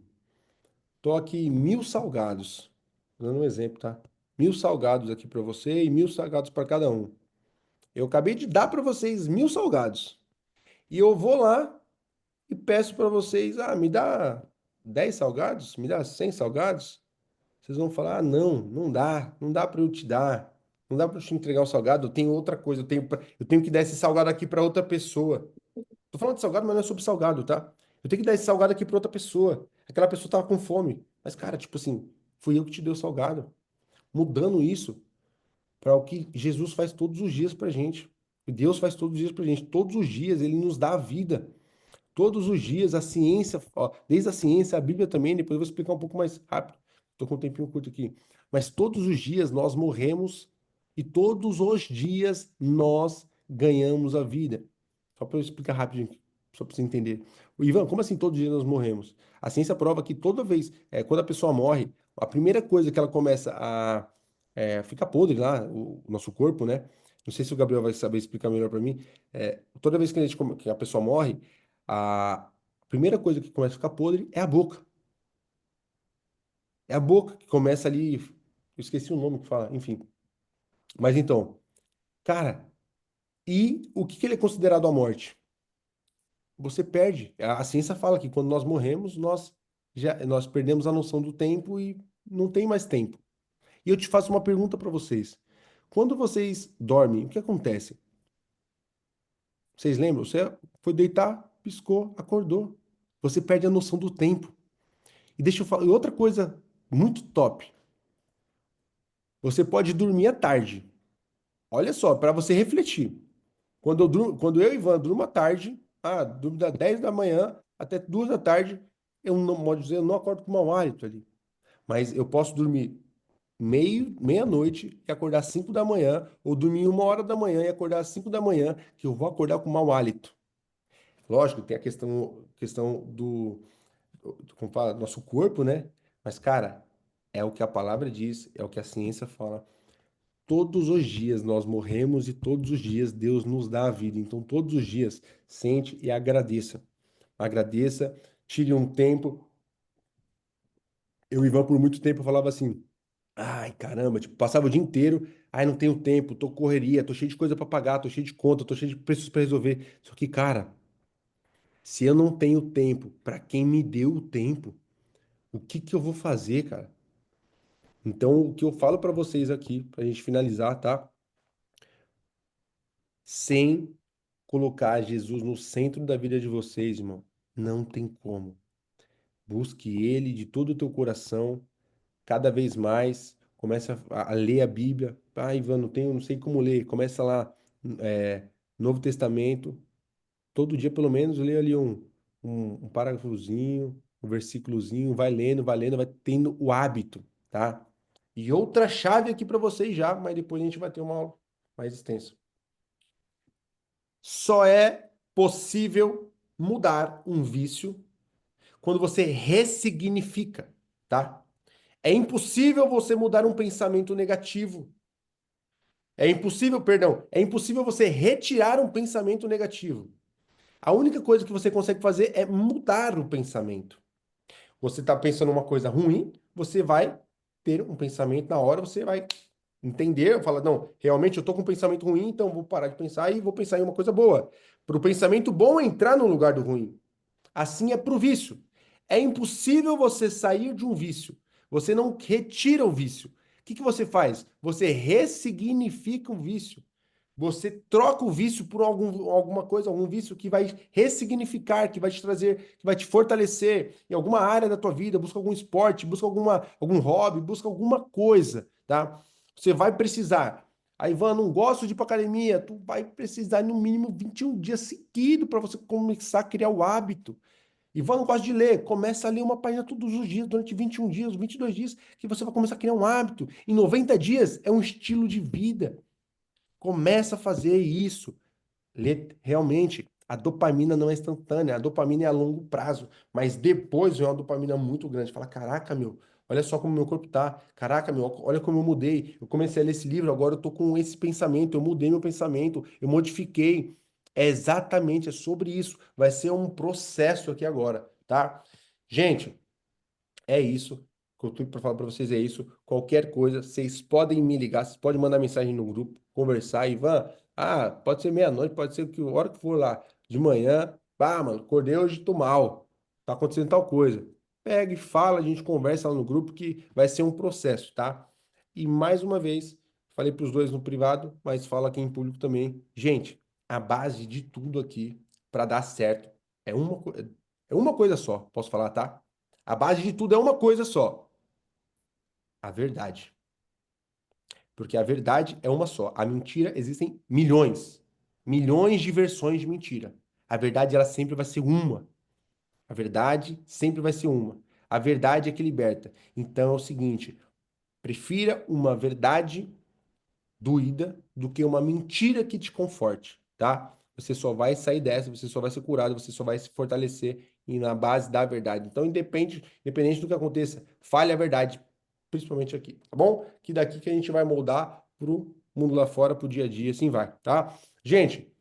tô aqui 1.000 salgados. Dando um exemplo, tá? 1.000 salgados aqui para você e 1.000 salgados para cada um. Eu acabei de dar para vocês 1.000 salgados. E eu vou lá e peço para vocês, me dá 10 salgados, me dá 100 salgados. Vocês vão falar, não, não dá para eu te dar. Não dá para eu te entregar o salgado, eu tenho outra coisa, eu tenho que dar esse salgado aqui para outra pessoa. Tô falando de salgado, mas não é sobre salgado, tá? Eu tenho que dar esse salgado aqui para outra pessoa. Aquela pessoa tava com fome. Mas, cara, tipo assim, fui eu que te dei o salgado. Mudando isso para o que Jesus faz todos os dias pra gente. E Deus faz todos os dias pra gente. Todos os dias ele nos dá a vida. Todos os dias a ciência, ó, desde a ciência, a Bíblia também, depois eu vou explicar um pouco mais rápido. Tô com um tempinho curto aqui. Mas todos os dias nós morremos e todos os dias nós ganhamos a vida. Só para eu explicar rapidinho, só para você entender. O Ivan, como assim todos os dias nós morremos? A ciência prova que toda vez, quando a pessoa morre, a primeira coisa que ela começa a fica podre lá, o nosso corpo, né? Não sei se o Gabriel vai saber explicar melhor para mim. Toda vez que que a pessoa morre, a primeira coisa que começa a ficar podre é a boca. É a boca que começa ali. Eu esqueci o nome que fala, enfim. Mas então, cara, e o que que ele é considerado a morte? Você perde. A ciência fala que quando nós morremos, nós perdemos a noção do tempo e não tem mais tempo. E eu te faço uma pergunta para vocês. Quando vocês dormem, o que acontece? Vocês lembram? Você foi deitar, piscou, acordou. Você perde a noção do tempo. E deixa eu falar, e outra coisa muito top. Você pode dormir à tarde. Olha só, para você refletir. Quando eu e Ivan durmo à tarde, durmo das 10 da manhã até 2 da tarde, eu não, pode dizer, eu não acordo com mau hálito ali. Mas eu posso dormir meia-noite e acordar às 5 da manhã, ou dormir 1 hora da manhã e acordar às 5 da manhã, que eu vou acordar com mau hálito. Lógico, tem a questão como fala, nosso corpo, né? Mas, cara, é o que a palavra diz, é o que a ciência fala. Todos os dias nós morremos e todos os dias Deus nos dá a vida. Então, todos os dias, sente e agradeça. Agradeça, tire um tempo. Eu, Ivan, por muito tempo, eu falava assim: ai, caramba, tipo, passava o dia inteiro, ai, não tenho tempo, tô correria, tô cheio de coisa pra pagar, tô cheio de conta, tô cheio de preços pra resolver. Só que, cara, se eu não tenho tempo pra quem me deu o tempo, o que que eu vou fazer, cara? Então, o que eu falo pra vocês aqui, pra gente finalizar, tá? Sem colocar Jesus no centro da vida de vocês, irmão, não tem como. Busque Ele de todo o teu coração, cada vez mais. Comece a ler a Bíblia. Ah, Ivan, não sei como ler. Começa lá, Novo Testamento. Todo dia, pelo menos, lê ali um parágrafozinho, um versículozinho. Vai lendo, vai tendo o hábito, tá? E outra chave aqui para vocês já, mas depois a gente vai ter uma aula mais extensa. Só é possível mudar um vício quando você ressignifica, tá? É impossível você mudar um pensamento negativo. É impossível você retirar um pensamento negativo. A única coisa que você consegue fazer é mudar o pensamento. Você está pensando uma coisa ruim, você vai ter um pensamento na hora, você vai entender, falar, não, realmente eu estou com um pensamento ruim, então vou parar de pensar e vou pensar em uma coisa boa. Para o pensamento bom entrar no lugar do ruim. Assim é para o vício. É impossível você sair de um vício. Você não retira o vício. O que que você faz? Você ressignifica o vício. Você troca o vício por alguma coisa, algum vício que vai ressignificar, que vai te trazer, que vai te fortalecer em alguma área da tua vida. Busca algum esporte, busca algum hobby, busca alguma coisa, tá? Você vai precisar. Aí, Ivan, não gosto de ir pra academia. Tu vai precisar no mínimo 21 dias seguidos para você começar a criar o hábito. Ivan, não gosta de ler. Começa a ler uma página todos os dias, durante 21 dias, 22 dias, que você vai começar a criar um hábito. Em 90 dias é um estilo de vida. Começa a fazer isso. Realmente, a dopamina não é instantânea, a dopamina é a longo prazo, mas depois vem uma dopamina muito grande. Fala, caraca, meu, olha só como meu corpo tá. Caraca, meu, olha como eu mudei. Eu comecei a ler esse livro, agora eu tô com esse pensamento, eu mudei meu pensamento, eu modifiquei. É sobre isso. Vai ser um processo aqui agora, tá? Gente, é isso. O que eu tenho para falar para vocês é isso. Qualquer coisa, vocês podem me ligar, vocês podem mandar mensagem no grupo, conversar. Ivan, pode ser meia-noite, pode ser que a hora que for lá, de manhã. Mano, acordei hoje, tô mal. Tá acontecendo tal coisa. Pega e fala, a gente conversa lá no grupo que vai ser um processo, tá? E mais uma vez, falei para os dois no privado, mas falo aqui em público também. Gente, a base de tudo aqui para dar certo é uma coisa só, posso falar, tá? A base de tudo é uma coisa só: a verdade. Porque a verdade é uma só. A mentira existem milhões. Milhões de versões de mentira. A verdade, ela sempre vai ser uma. A verdade sempre vai ser uma. A verdade é que liberta. Então é o seguinte: prefira uma verdade doída do que uma mentira que te conforte, tá? Você só vai sair dessa, você só vai ser curado, você só vai se fortalecer na base da verdade. Então, independente do que aconteça, fale a verdade, principalmente aqui, tá bom? Que daqui que a gente vai moldar pro mundo lá fora, pro dia a dia, assim vai, tá? Gente,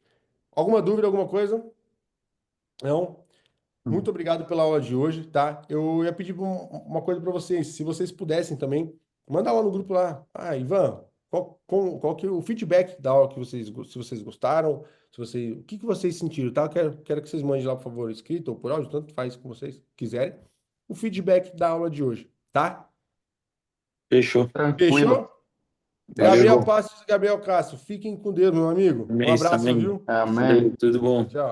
alguma dúvida, alguma coisa? Não? Muito obrigado pela aula de hoje, tá? Eu ia pedir uma coisa para vocês, se vocês pudessem também Manda lá no grupo lá. Ah, Ivan, qual que é o feedback da aula que vocês, se vocês gostaram, se vocês, o que que vocês sentiram, tá? Quero que vocês mandem lá, por favor, escrito ou por áudio, tanto faz como vocês quiserem, o feedback da aula de hoje, tá? Fechou. Tranquilo. Fechou? Gabriel Fechou. Valeu. Passos e Gabriel Castro, fiquem com Deus, meu amigo. Um Amém, abraço, também. viu? Amém. Valeu, tudo bom. Tchau.